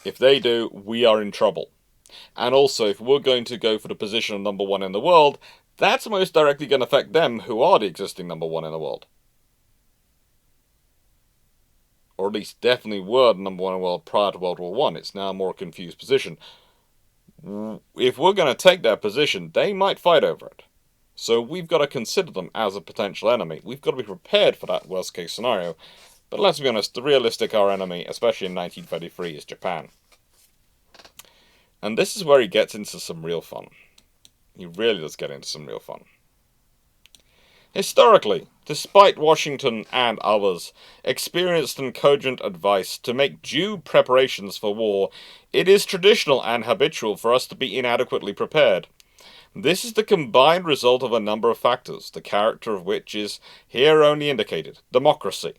If they do, we are in trouble. And also, if we're going to go for the position of number one in the world, that's most directly going to affect them, who are the existing number one in the world. Or at least definitely were the number one in the world prior to World War One. It's now a more confused position. If we're going to take their position, they might fight over it. So we've got to consider them as a potential enemy. We've got to be prepared for that worst case scenario. But let's be honest, the realistic our enemy, especially in 1933, is Japan. And this is where he gets into some real fun. He really does get into some real fun. Historically, despite Washington and others' experienced and cogent advice to make due preparations for war, it is traditional and habitual for us to be inadequately prepared. This is the combined result of a number of factors, the character of which is here only indicated: democracy,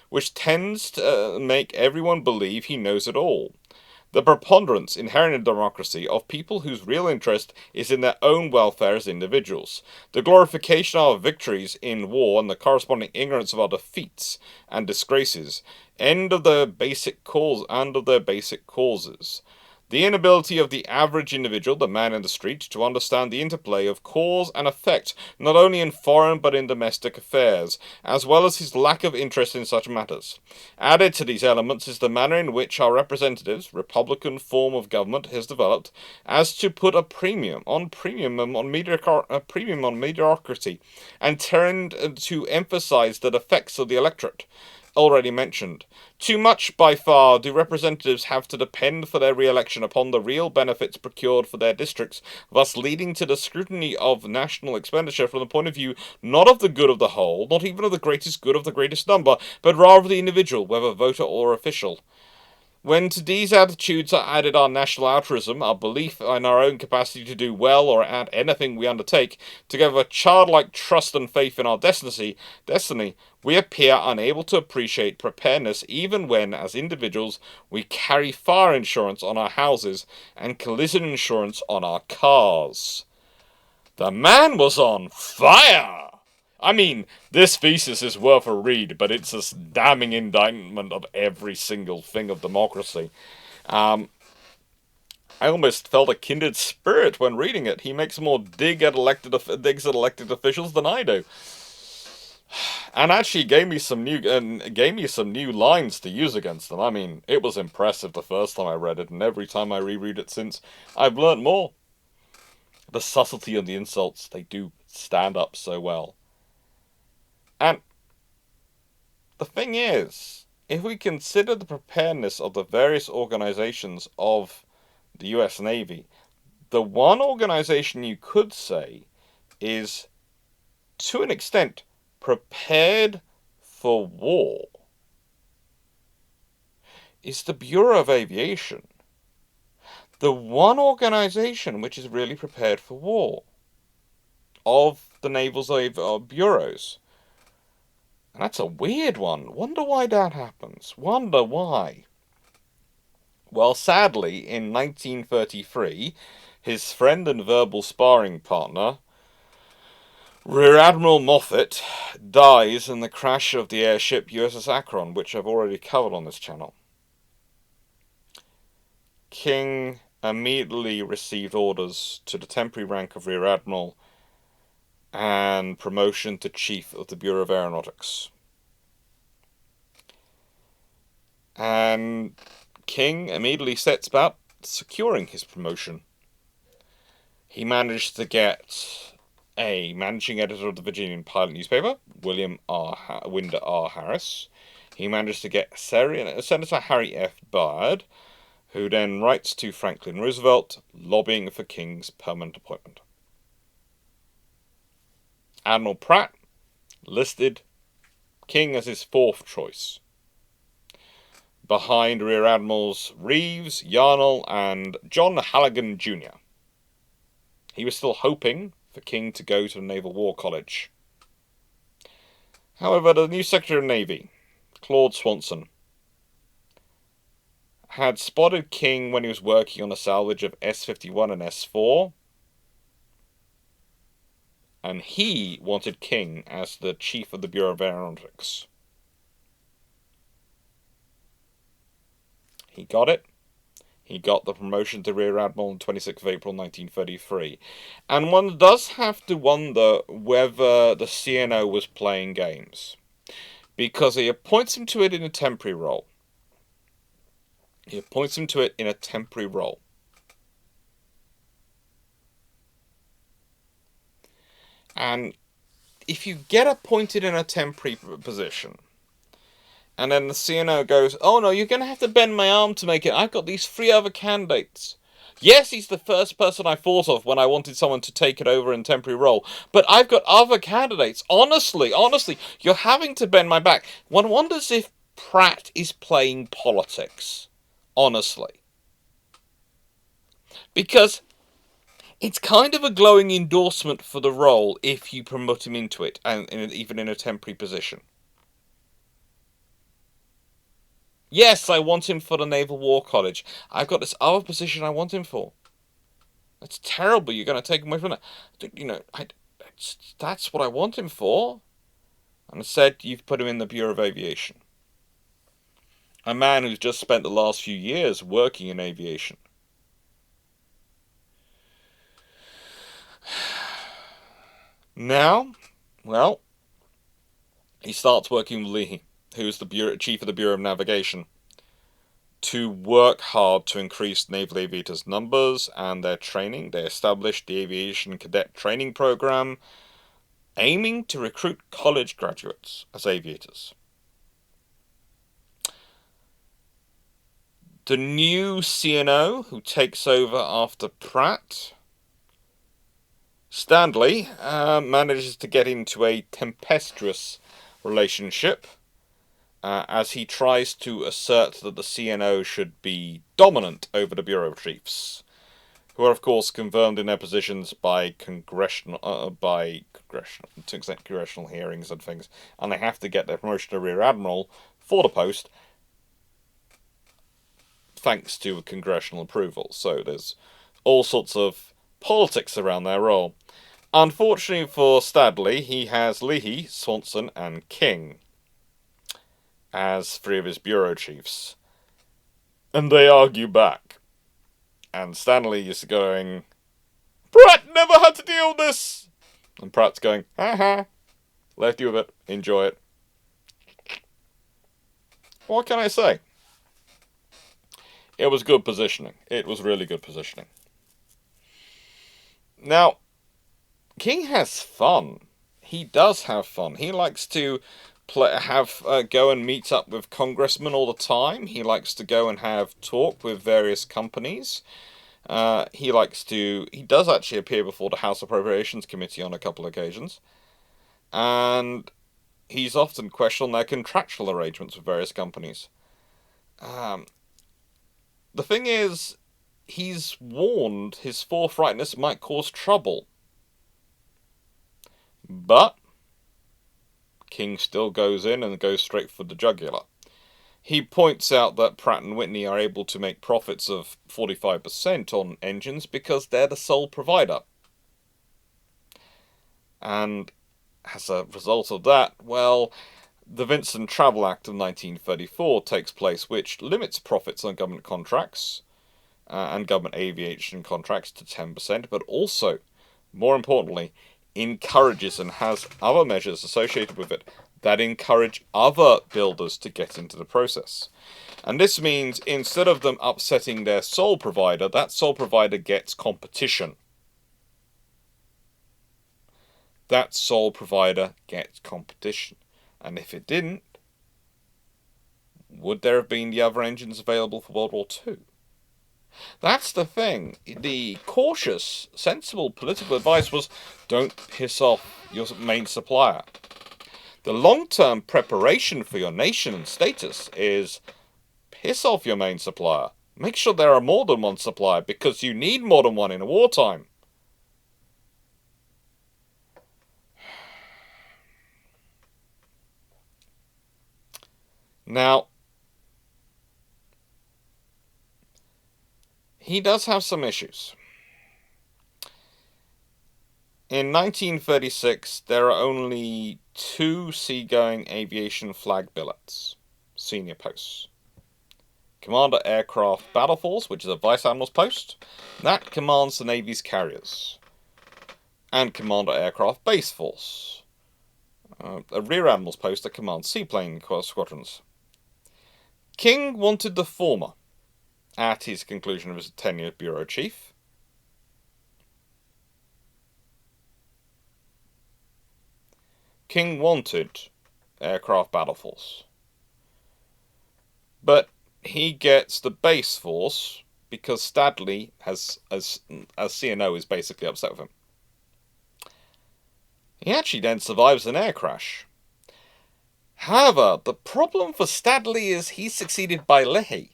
which tends to make everyone believe he knows it all. The preponderance inherent in democracy of people whose real interest is in their own welfare as individuals, the glorification of our victories in war and the corresponding ignorance of our defeats and disgraces, and of their basic causes. The inability of the average individual, the man in the street, to understand the interplay of cause and effect, not only in foreign but in domestic affairs, as well as his lack of interest in such matters. Added to these elements is the manner in which our representatives' republican form of government has developed, as to put a premium on mediocrity, and tend to emphasize the defects of the electorate already mentioned. Too much, by far, do representatives have to depend for their re-election upon the real benefits procured for their districts, thus leading to the scrutiny of national expenditure from the point of view not of the good of the whole, not even of the greatest good of the greatest number, but rather of the individual, whether voter or official. When to these attitudes are added our national altruism, our belief in our own capacity to do well or at anything we undertake, together with childlike trust and faith in our destiny, we appear unable to appreciate preparedness even when, as individuals, we carry fire insurance on our houses and collision insurance on our cars. The man was on fire! I mean, this thesis is worth a read, but it's a damning indictment of every single thing of democracy. I almost felt a kindred spirit when reading it. He makes more digs at elected officials than I do, and actually gave me some new lines to use against them. I mean, it was impressive the first time I read it, and every time I reread it since, I've learnt more. The subtlety of the insults, they do stand up so well. And the thing is, if we consider the preparedness of the various organizations of the US Navy, the one organization you could say is, to an extent, prepared for war is the Bureau of Aviation. The one organization which is really prepared for war of the Naval's bureaus. And that's a weird one. Wonder why that happens. Wonder why. Well, sadly, in 1933, his friend and verbal sparring partner, Rear Admiral Moffat, dies in the crash of the airship USS Akron, which I've already covered on this channel. King immediately received orders to the temporary rank of Rear Admiral and promotion to Chief of the Bureau of Aeronautics. And King immediately sets about securing his promotion. He managed to get a managing editor of the Virginian Pilot newspaper, Winder R. Harris. He managed to get Senator Harry F. Byrd, who then writes to Franklin Roosevelt, lobbying for King's permanent appointment. Admiral Pratt listed King as his fourth choice, behind Rear Admirals Reeves, Yarnell, and John Halligan Jr. He was still hoping for King to go to the Naval War College. However, the new Secretary of Navy, Claude Swanson, had spotted King when he was working on a salvage of S-51 and S-4, and he wanted King as the Chief of the Bureau of Aeronautics. He got it. He got the promotion to Rear Admiral on 26th of April 1933. And one does have to wonder whether the CNO was playing games, because he appoints him to it in a temporary role. And if you get appointed in a temporary position, and then the CNO goes, oh no, you're going to have to bend my arm to make it. I've got these 3 other candidates. Yes, he's the first person I thought of when I wanted someone to take it over in temporary role. But I've got other candidates. Honestly, you're having to bend my back. One wonders if Pratt is playing politics. Honestly. Because it's kind of a glowing endorsement for the role if you promote him into it, and even in a temporary position. Yes, I want him for the Naval War College. I've got this other position I want him for. That's terrible. You're going to take him away from that. That's what I want him for. And instead, you've put him in the Bureau of Aviation. A man who's just spent the last few years working in aviation. Now, well, he starts working with Leahy, who's the Chief of the Bureau of Navigation, to work hard to increase naval aviators' numbers and their training. They established the Aviation Cadet Training Program, aiming to recruit college graduates as aviators. The new CNO, who takes over after Pratt, Stanley, manages to get into a tempestuous relationship as he tries to assert that the CNO should be dominant over the Bureau Chiefs, who are of course confirmed in their positions by congressional hearings and things, and they have to get their promotion to Rear Admiral for the post thanks to congressional approval. So there's all sorts of politics around their role. Unfortunately for Stanley, he has Leahy, Swanson, and King as 3 of his bureau chiefs. And they argue back. And Stanley is going, Pratt never had to deal with this! And Pratt's going, haha, left you with it, enjoy it. What can I say? It was good positioning. It was really good positioning. Now, King has fun. He does have fun. He likes to go and meet up with congressmen all the time. He likes to go and have talk with various companies. He does actually appear before the House Appropriations Committee on a couple of occasions. And he's often questioned their contractual arrangements with various companies. The thing is, he's warned his forthrightness might cause trouble. But King still goes in and goes straight for the jugular. He points out that Pratt & Whitney are able to make profits of 45% on engines because they're the sole provider. And as a result of that, well, the Vincent Travel Act of 1934 takes place, which limits profits on government contracts and government aviation contracts to 10%, but also, more importantly, encourages and has other measures associated with it that encourage other builders to get into the process. And this means instead of them upsetting their sole provider, that sole provider gets competition. That sole provider gets competition. And if it didn't, would there have been the other engines available for World War II? That's the thing. The cautious, sensible political advice was don't piss off your main supplier. The long-term preparation for your nation and status is piss off your main supplier. Make sure there are more than one supplier because you need more than one in a wartime. Now, he does have some issues. In 1936, there are only 2 seagoing aviation flag billets, senior posts. Commander Aircraft Battle Force, which is a Vice Admiral's post, that commands the Navy's carriers. And Commander Aircraft Base Force, a Rear Admiral's post that commands seaplane squadrons. King wanted the former at his conclusion of his tenure as Bureau Chief. King wanted Aircraft Battle Force. But he gets the base force because Stadley, as CNO, is basically upset with him. He actually then survives an air crash. However, the problem for Stadley is he's succeeded by Leahy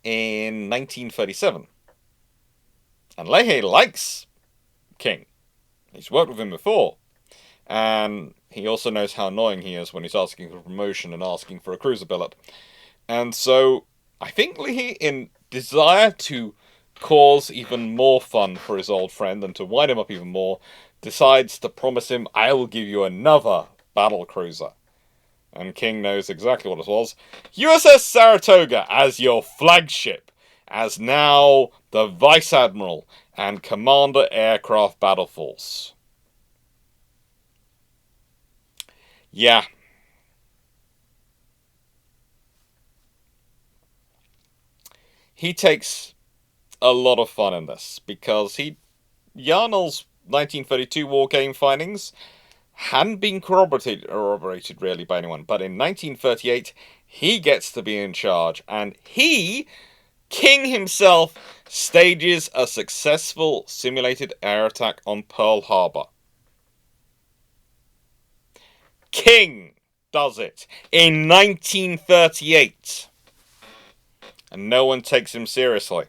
in 1937. And Leahy likes King. He's worked with him before. And he also knows how annoying he is when he's asking for promotion and asking for a cruiser billet. And so, I think Leahy, in desire to cause even more fun for his old friend and to wind him up even more, decides to promise him, I will give you another battle cruiser. And King knows exactly what it was. USS Saratoga as your flagship, as now the Vice Admiral and Commander Aircraft Battle Force. Yeah. He takes a lot of fun in this, because Yarnall's 1932 war game findings hadn't been corroborated really by anyone, but in 1938, he gets to be in charge, and King himself, stages a successful simulated air attack on Pearl Harbor. King does it in 1938. And no one takes him seriously.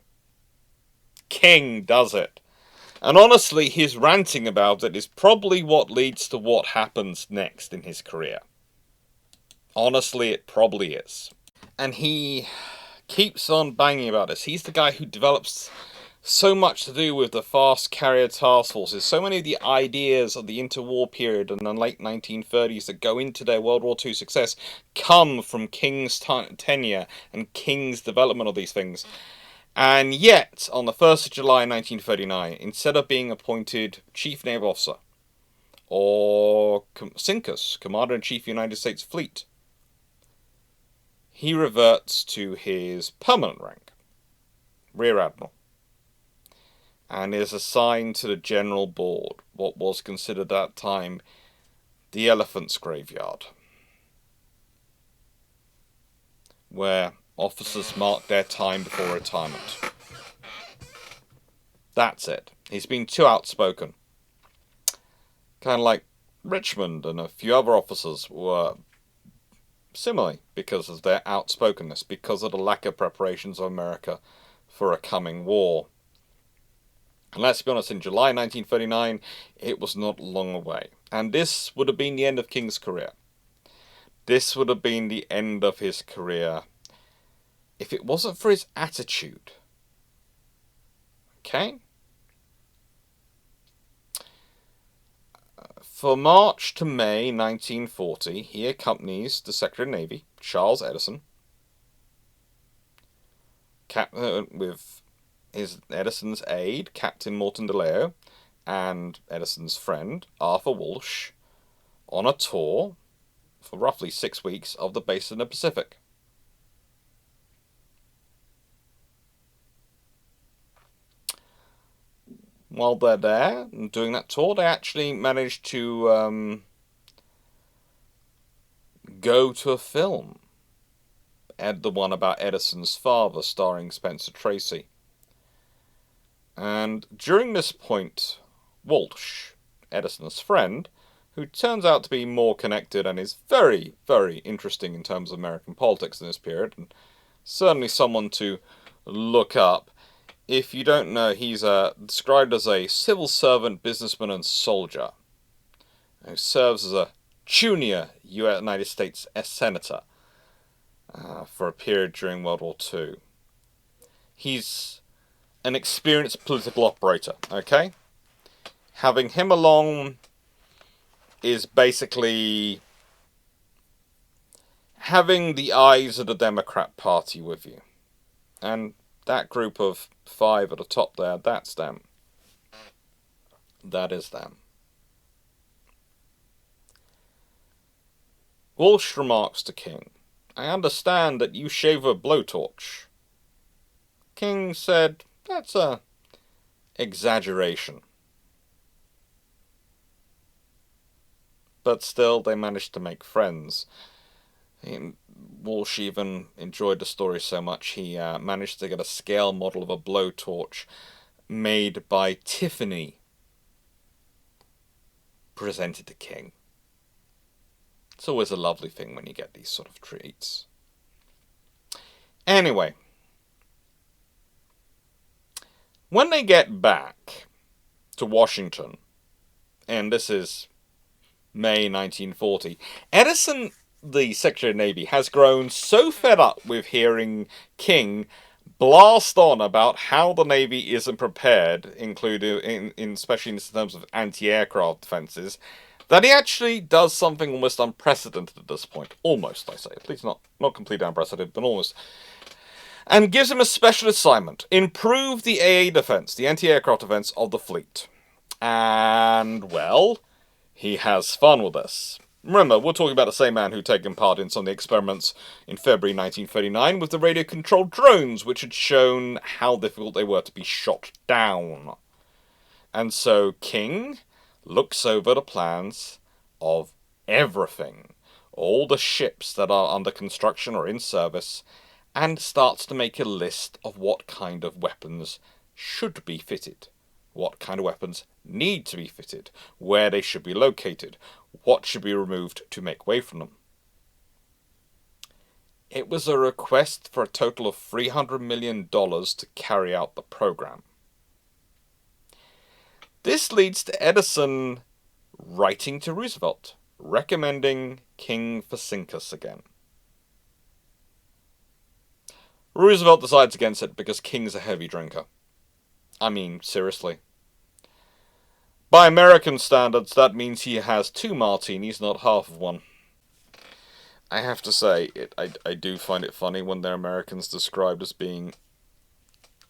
King does it. And honestly, his ranting about it is probably what leads to what happens next in his career. Honestly, it probably is. And he keeps on banging about this. He's the guy who develops so much to do with the fast carrier task forces. So many of the ideas of the interwar period and the late 1930s that go into their World War II success come from King's tenure and King's development of these things. And yet, on the 1st of July 1939, instead of being appointed Chief Naval Officer or CINCUS, Commander-in-Chief United States Fleet, he reverts to his permanent rank, Rear Admiral, and is assigned to the General Board, what was considered at that time the Elephant's Graveyard, where officers mark their time before retirement. That's it. He's been too outspoken. Kind of like Richmond and a few other officers were similarly because of their outspokenness, because of the lack of preparations of America for a coming war. And let's be honest, in July 1939, it was not long away. And this would have been the end of King's career. This would have been the end of his career if it wasn't for his attitude. Okay? For March to May 1940, he accompanies the Secretary of the Navy, Charles Edison, with Edison's aide, Captain Morton DeLeo, and Edison's friend, Arthur Walsh, on a tour for roughly 6 weeks of the base in the Pacific. While they're there and doing that tour, they actually managed to go to a film, the one about Edison's father, starring Spencer Tracy. And during this point, Walsh, Edison's friend, who turns out to be more connected and is very, very interesting in terms of American politics in this period, and certainly someone to look up. If you don't know, he's described as a civil servant, businessman, and soldier who serves as a junior United States senator for a period during World War II. He's an experienced political operator, okay? Having him along is basically having the eyes of the Democrat Party with you. And that group of 5 at the top there, that's them. That is them. Walsh remarks to King, "I understand that you shave a blowtorch." King said, "That's a exaggeration." But still, they managed to make friends. Walsh even enjoyed the story so much he managed to get a scale model of a blowtorch made by Tiffany presented to King. It's always a lovely thing when you get these sort of treats. Anyway, when they get back to Washington, and this is May 1940, Edison, the Secretary of Navy, has grown so fed up with hearing King blast on about how the Navy isn't prepared, including especially in terms of anti-aircraft defenses, that he actually does something almost unprecedented at this point. Almost, I say. At least not completely unprecedented, but almost. And gives him a special assignment. Improve the AA defense, the anti-aircraft defense of the fleet. And, well, he has fun with this. Remember, we're talking about the same man who'd taken part in some of the experiments in February 1939 with the radio-controlled drones, which had shown how difficult they were to be shot down. And so King looks over the plans of everything, all the ships that are under construction or in service, and starts to make a list of what kind of weapons should be fitted, what kind of weapons need to be fitted, where they should be located, what should be removed to make way from them. It was a request for a total of $300 million to carry out the program. This leads to Edison writing to Roosevelt, recommending King for Sincus again. Roosevelt decides against it because King's a heavy drinker. I mean, seriously. By American standards, that means he has 2 martinis, not half of one. I have to say, I do find it funny when they're Americans described as being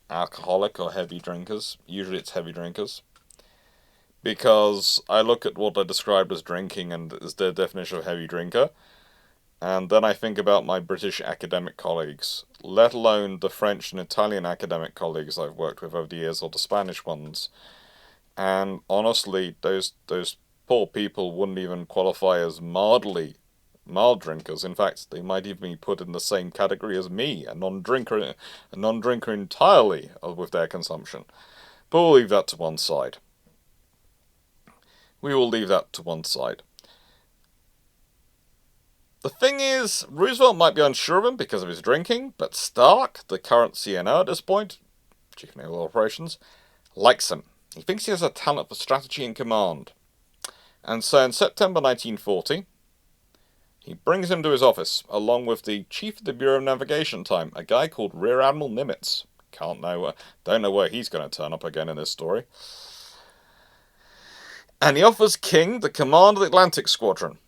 alcoholic or heavy drinkers. Usually it's heavy drinkers. Because I look at what I described as drinking and as their definition of heavy drinker, and then I think about my British academic colleagues, let alone the French and Italian academic colleagues I've worked with over the years, or the Spanish ones. And honestly, those poor people wouldn't even qualify as mild drinkers. In fact, they might even be put in the same category as me, a non-drinker entirely with their consumption. But we'll leave that to one side. We will leave that to one side. The thing is, Roosevelt might be unsure of him because of his drinking, but Stark, the current CNO at this point, Chief of Naval Operations, likes him. He thinks he has a talent for strategy and command. And so in September 1940, he brings him to his office, along with the Chief of the Bureau of Navigation Time, a guy called Rear Admiral Nimitz. Don't know where he's going to turn up again in this story. And he offers King the command of the Atlantic Squadron.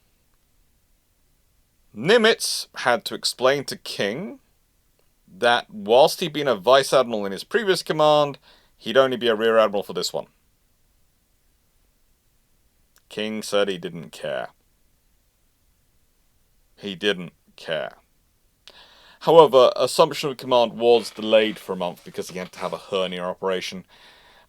Nimitz had to explain to King that whilst he'd been a vice admiral in his previous command, he'd only be a rear admiral for this one. King said he didn't care. He didn't care. However, assumption of command was delayed for a month because he had to have a hernia operation.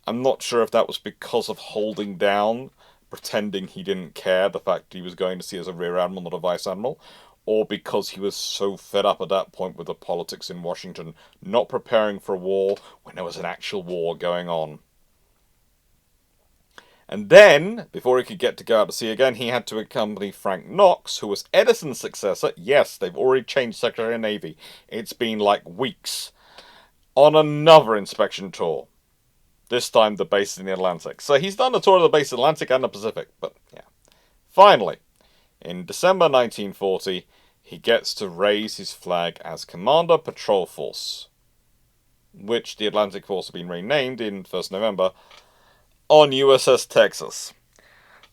I'm not sure if that was because of holding down, pretending he didn't care, the fact he was going to see as a rear admiral, not a vice admiral, or because he was so fed up at that point with the politics in Washington, not preparing for a war when there was an actual war going on. And then, before he could get to go out to sea again, he had to accompany Frank Knox, who was Edison's successor. Yes, they've already changed Secretary of Navy. It's been like weeks. On another inspection tour. This time the base in the Atlantic. So he's done a tour of the base in the Atlantic and the Pacific. But yeah. Finally, in December 1940, he gets to raise his flag as Commander Patrol Force, which the Atlantic Force had been renamed in 1st November, on USS Texas.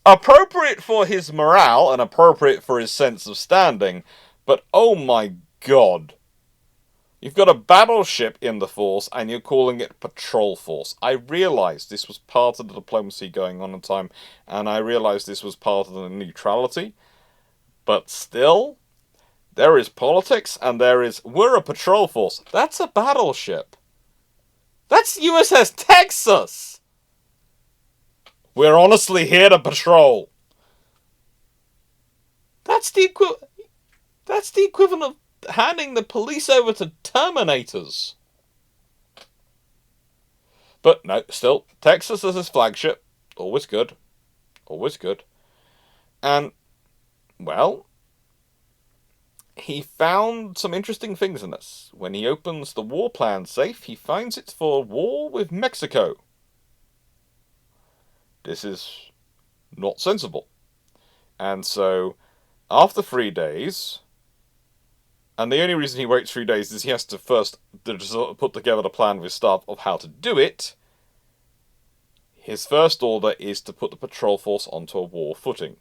Appropriate for his morale and appropriate for his sense of standing, but oh my god. You've got a battleship in the force and you're calling it Patrol Force. I realised this was part of the diplomacy going on at the time, and I realised this was part of the neutrality, but still, there is politics and we're a patrol force. That's a battleship. That's USS Texas! We're honestly here to patrol. That's the equivalent of handing the police over to Terminators. But no, still, Texas is his flagship. Always good. Always good. And, well, he found some interesting things in this. When he opens the war plan safe, he finds it's for war with Mexico. This is not sensible. And so, after 3 days, and the only reason he waits 3 days is he has to first put together the plan with his staff of how to do it. His first order is to put the patrol force onto a war footing.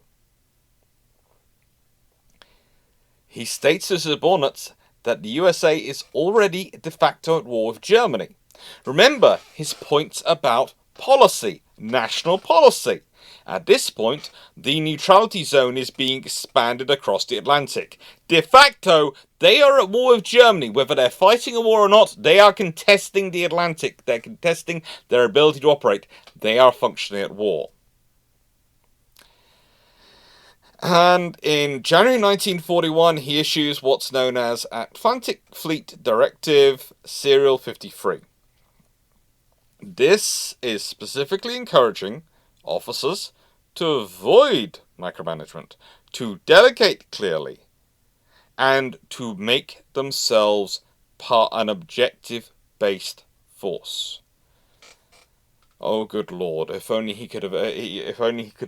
He states to his subordinates that the USA is already de facto at war with Germany. Remember his points about policy, national policy. At this point, the neutrality zone is being expanded across the Atlantic. De facto, they are at war with Germany. Whether they're fighting a war or not, they are contesting the Atlantic. They're contesting their ability to operate. They are functionally at war. And in January 1941, he issues what's known as Atlantic Fleet Directive Serial 53. This is specifically encouraging officers to avoid micromanagement, to delegate clearly, and to make themselves an objective-based force. Oh, good lord! If only he could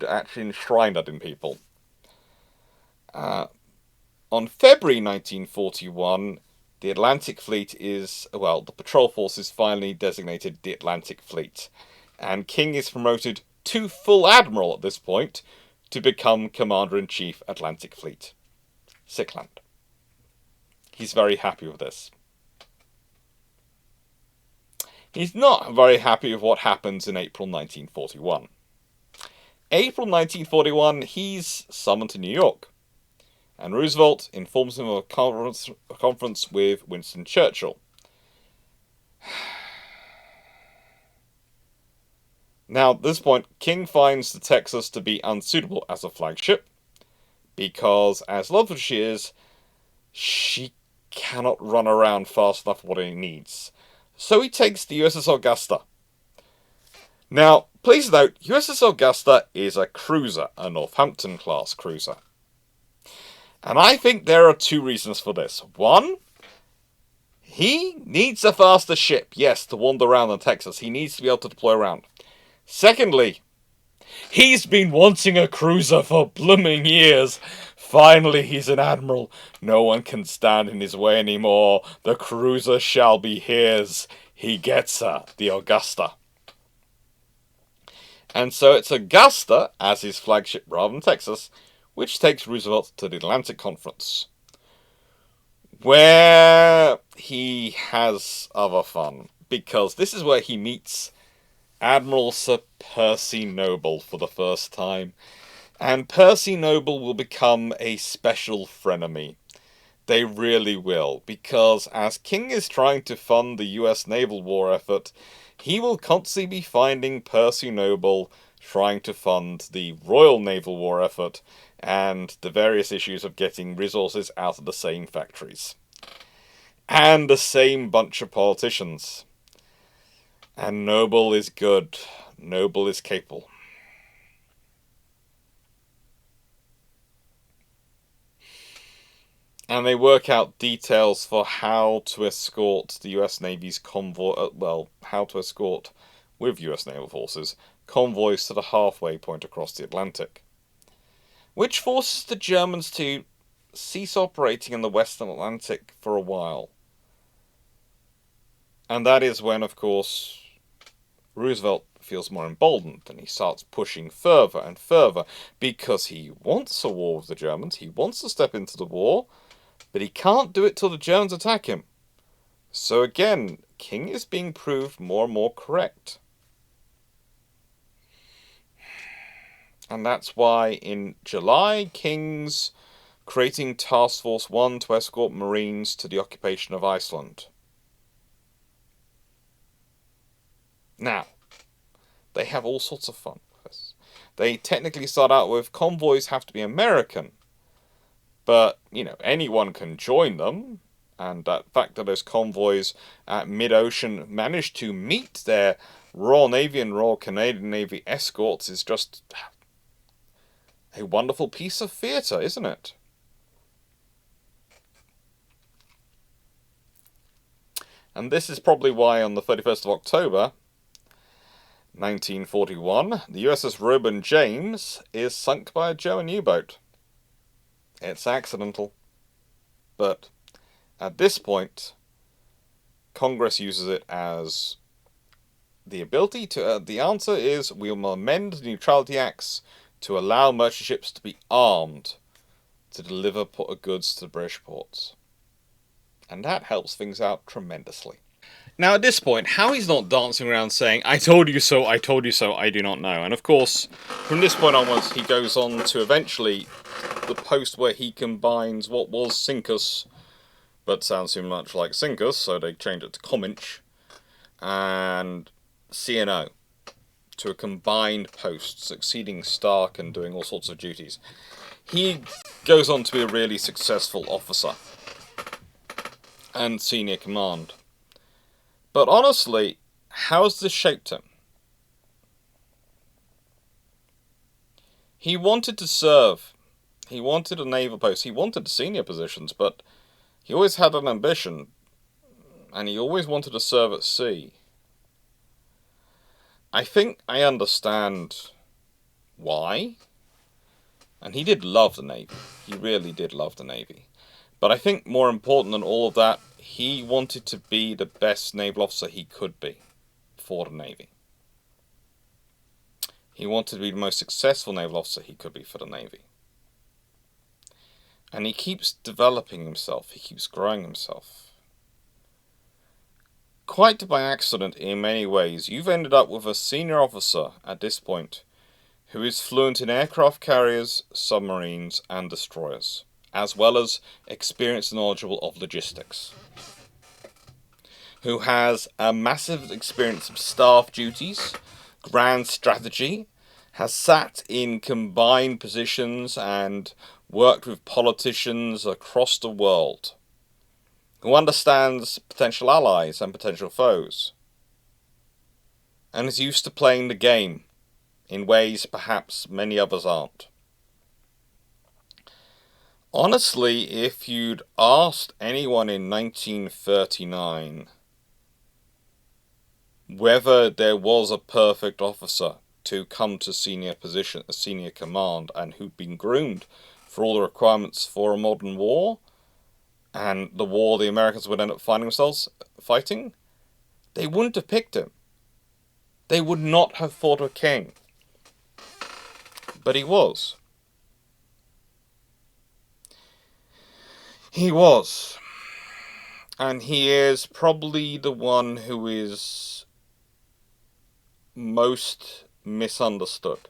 actually enshrine that in people. On February 1941, the Atlantic Fleet the patrol force is finally designated the Atlantic Fleet, and King is promoted to full admiral at this point to become Commander-in-Chief Atlantic Fleet. Sickland. He's very happy with this. He's not very happy with what happens in April 1941. April 1941, he's summoned to New York, and Roosevelt informs him of a conference with Winston Churchill. Now, at this point, King finds the Texas to be unsuitable as a flagship, because as lovely as she is, she cannot run around fast enough for what he needs. So he takes the USS Augusta. Now, please note, USS Augusta is a cruiser, a Northampton-class cruiser. And I think there are two reasons for this. One, he needs a faster ship, yes, to wander around in Texas. He needs to be able to deploy around. Secondly, he's been wanting a cruiser for blooming years. Finally, he's an admiral. No one can stand in his way anymore. The cruiser shall be his. He gets her, the Augusta. And so it's Augusta, as his flagship rather than Texas, which takes Roosevelt to the Atlantic Conference, where he has other fun, because this is where he meets Admiral Sir Percy Noble for the first time, and Percy Noble will become a special frenemy. They really will, because as King is trying to fund the US naval war effort, he will constantly be finding Percy Noble trying to fund the Royal Naval War effort, and the various issues of getting resources out of the same factories. And the same bunch of politicians. And Noble is good. Noble is capable. And they work out details for how to escort the US Navy's convoy, how to escort, with US naval forces, convoys to the halfway point across the Atlantic. Which forces the Germans to cease operating in the Western Atlantic for a while. And that is when, of course, Roosevelt feels more emboldened and he starts pushing further and further because he wants a war with the Germans, he wants to step into the war, but he can't do it till the Germans attack him. So again, King is being proved more and more correct. And that's why in July, King's creating Task Force 1 to escort Marines to the occupation of Iceland. Now, they have all sorts of fun with this. They technically start out with convoys have to be American, but, anyone can join them, and the fact that those convoys at mid-ocean manage to meet their Royal Navy and Royal Canadian Navy escorts is just a wonderful piece of theatre, isn't it? And this is probably why on the 31st of October, 1941, the USS Reuben James is sunk by a German U-boat. It's accidental. But at this point, Congress uses it as the ability to... the answer is we will amend the Neutrality Acts to allow merchant ships to be armed to deliver goods to British ports. And that helps things out tremendously. Now, at this point, how he's not dancing around saying, I told you so, I told you so, I do not know. And of course, from this point onwards, he goes on to eventually the post where he combines what was Sincus, but sounds too much like Sincus, so they changed it to Cominch, and CNO, to a combined post, succeeding Stark and doing all sorts of duties. He goes on to be a really successful officer and senior command. But honestly, how's this shaped him? He wanted to serve. He wanted a naval post. He wanted senior positions, but he always had an ambition, and he always wanted to serve at sea. I think I understand why. And he did love the Navy. He really did love the Navy. But I think more important than all of that, he wanted to be the best naval officer he could be for the Navy. He wanted to be the most successful naval officer he could be for the Navy. And he keeps developing himself. He keeps growing himself. Quite by accident in many ways, you've ended up with a senior officer at this point who is fluent in aircraft carriers, submarines, and destroyers, as well as experienced and knowledgeable of logistics, who has a massive experience of staff duties, grand strategy, has sat in combined positions and worked with politicians across the world, who understands potential allies and potential foes, and is used to playing the game in ways perhaps many others aren't. Honestly, if you'd asked anyone in 1939 whether there was a perfect officer to come to senior command, and who'd been groomed for all the requirements for a modern war, and the war the Americans would end up finding themselves fighting, they wouldn't have picked him. They would not have thought of King. But he was. He was. And he is probably the one who is most misunderstood.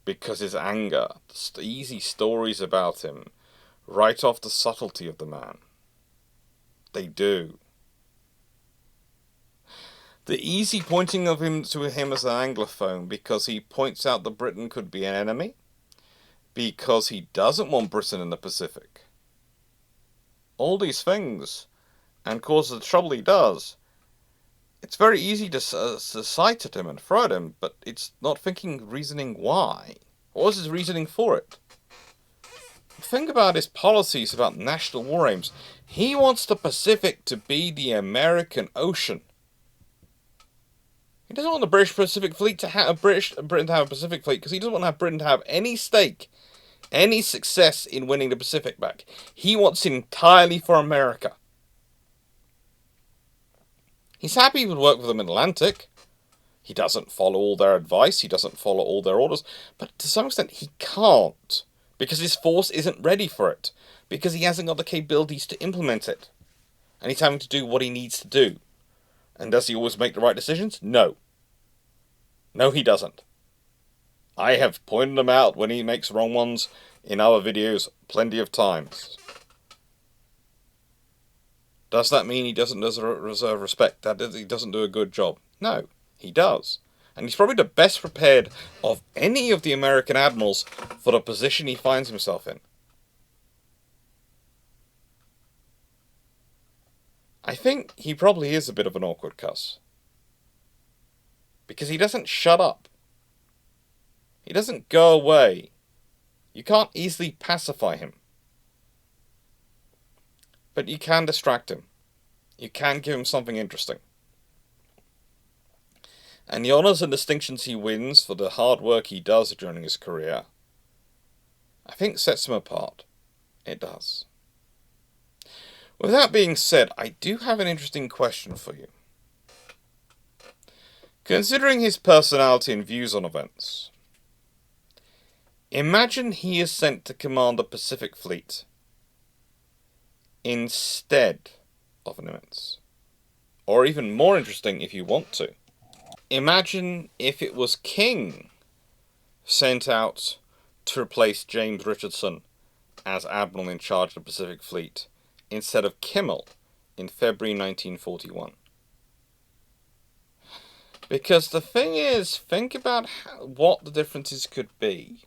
Because his anger, the easy stories about him, write off the subtlety of the man. They do. The easy pointing of him to him as an Anglophone because he points out that Britain could be an enemy, because he doesn't want Britain in the Pacific. All these things, and cause the trouble he does. It's very easy to cite at him and throw at him, but it's not reasoning why. What was his reasoning for it? Think about his policies about national war aims. He wants the Pacific to be the American Ocean. He doesn't want the British Pacific Fleet to have Britain to have a Pacific Fleet because he doesn't want to have Britain to have any stake, any success in winning the Pacific back. He wants it entirely for America. He's happy he would work with them in Atlantic. He doesn't follow all their advice. He doesn't follow all their orders. But to some extent, he can't. Because his force isn't ready for it. Because he hasn't got the capabilities to implement it. And he's having to do what he needs to do. And does he always make the right decisions? No. No, he doesn't. I have pointed him out when he makes wrong ones in other videos plenty of times. Does that mean he doesn't deserve respect? That he doesn't do a good job? No, he does. And he's probably the best prepared of any of the American admirals for the position he finds himself in. I think he probably is a bit of an awkward cuss. Because he doesn't shut up. He doesn't go away. You can't easily pacify him. But you can distract him. You can give him something interesting. And the honours and distinctions he wins for the hard work he does during his career, I think sets him apart. It does. With that being said, I do have an interesting question for you. Considering his personality and views on events, imagine he is sent to command the Pacific Fleet instead of Nimitz. Or even more interesting if you want to. Imagine if it was King sent out to replace James Richardson as Admiral in charge of the Pacific Fleet instead of Kimmel in February 1941. Because the thing is, think about what the differences could be.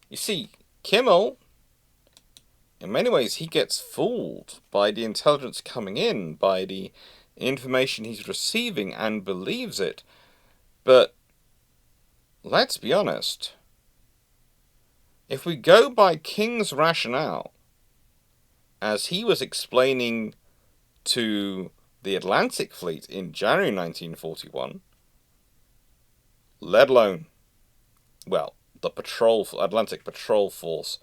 You see, Kimmel, in many ways, he gets fooled by the intelligence coming in, by the information he's receiving, and believes it. But let's be honest. If we go by King's rationale, as he was explaining to the Atlantic Fleet in January 1941, let alone, well, the Atlantic Patrol Force,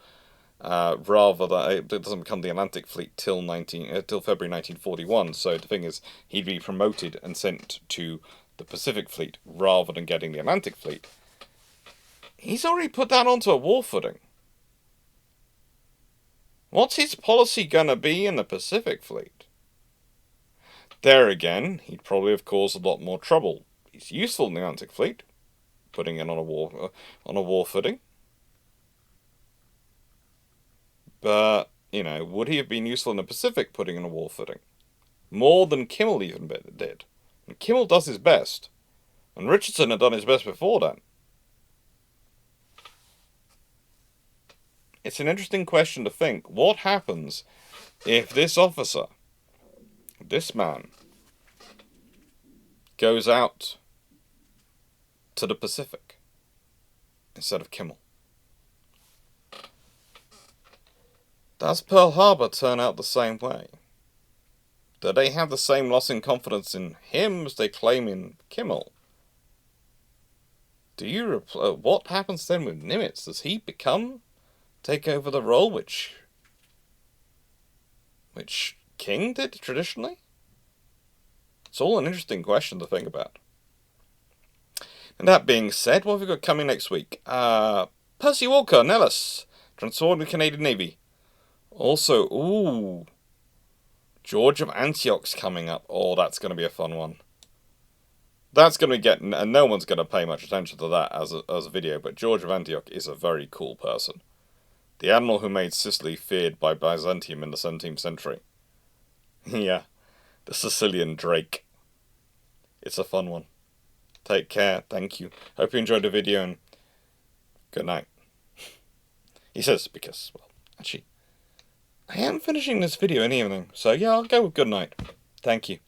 rather than it doesn't become the Atlantic Fleet till February 1941. So the thing is, he'd be promoted and sent to the Pacific Fleet rather than getting the Atlantic Fleet. He's already put that onto a war footing. What's his policy gonna be in the Pacific Fleet? There again, he'd probably have caused a lot more trouble. He's useful in the Atlantic Fleet, putting it on a war footing. But, would he have been useful in the Pacific putting in a war footing? More than Kimmel even did. And Kimmel does his best. And Richardson had done his best before then. It's an interesting question to think. What happens if this officer, this man, goes out to the Pacific instead of Kimmel? Does Pearl Harbor turn out the same way? Do they have the same loss in confidence in him as they claim in Kimmel? What happens then with Nimitz? Does he take over the role which King did traditionally? It's all an interesting question to think about. And that being said, what have we got coming next week? Percy Walker, Nellis, transformed the Canadian Navy. Also, George of Antioch's coming up. Oh, that's going to be a fun one. That's going to and no one's going to pay much attention to that as a video, but George of Antioch is a very cool person. The admiral who made Sicily feared by Byzantium in the 17th century. Yeah, the Sicilian Drake. It's a fun one. Take care, thank you. Hope you enjoyed the video, and good night. He says, because, well, actually, I am finishing this video in the evening, so yeah, I'll go with good night. Thank you.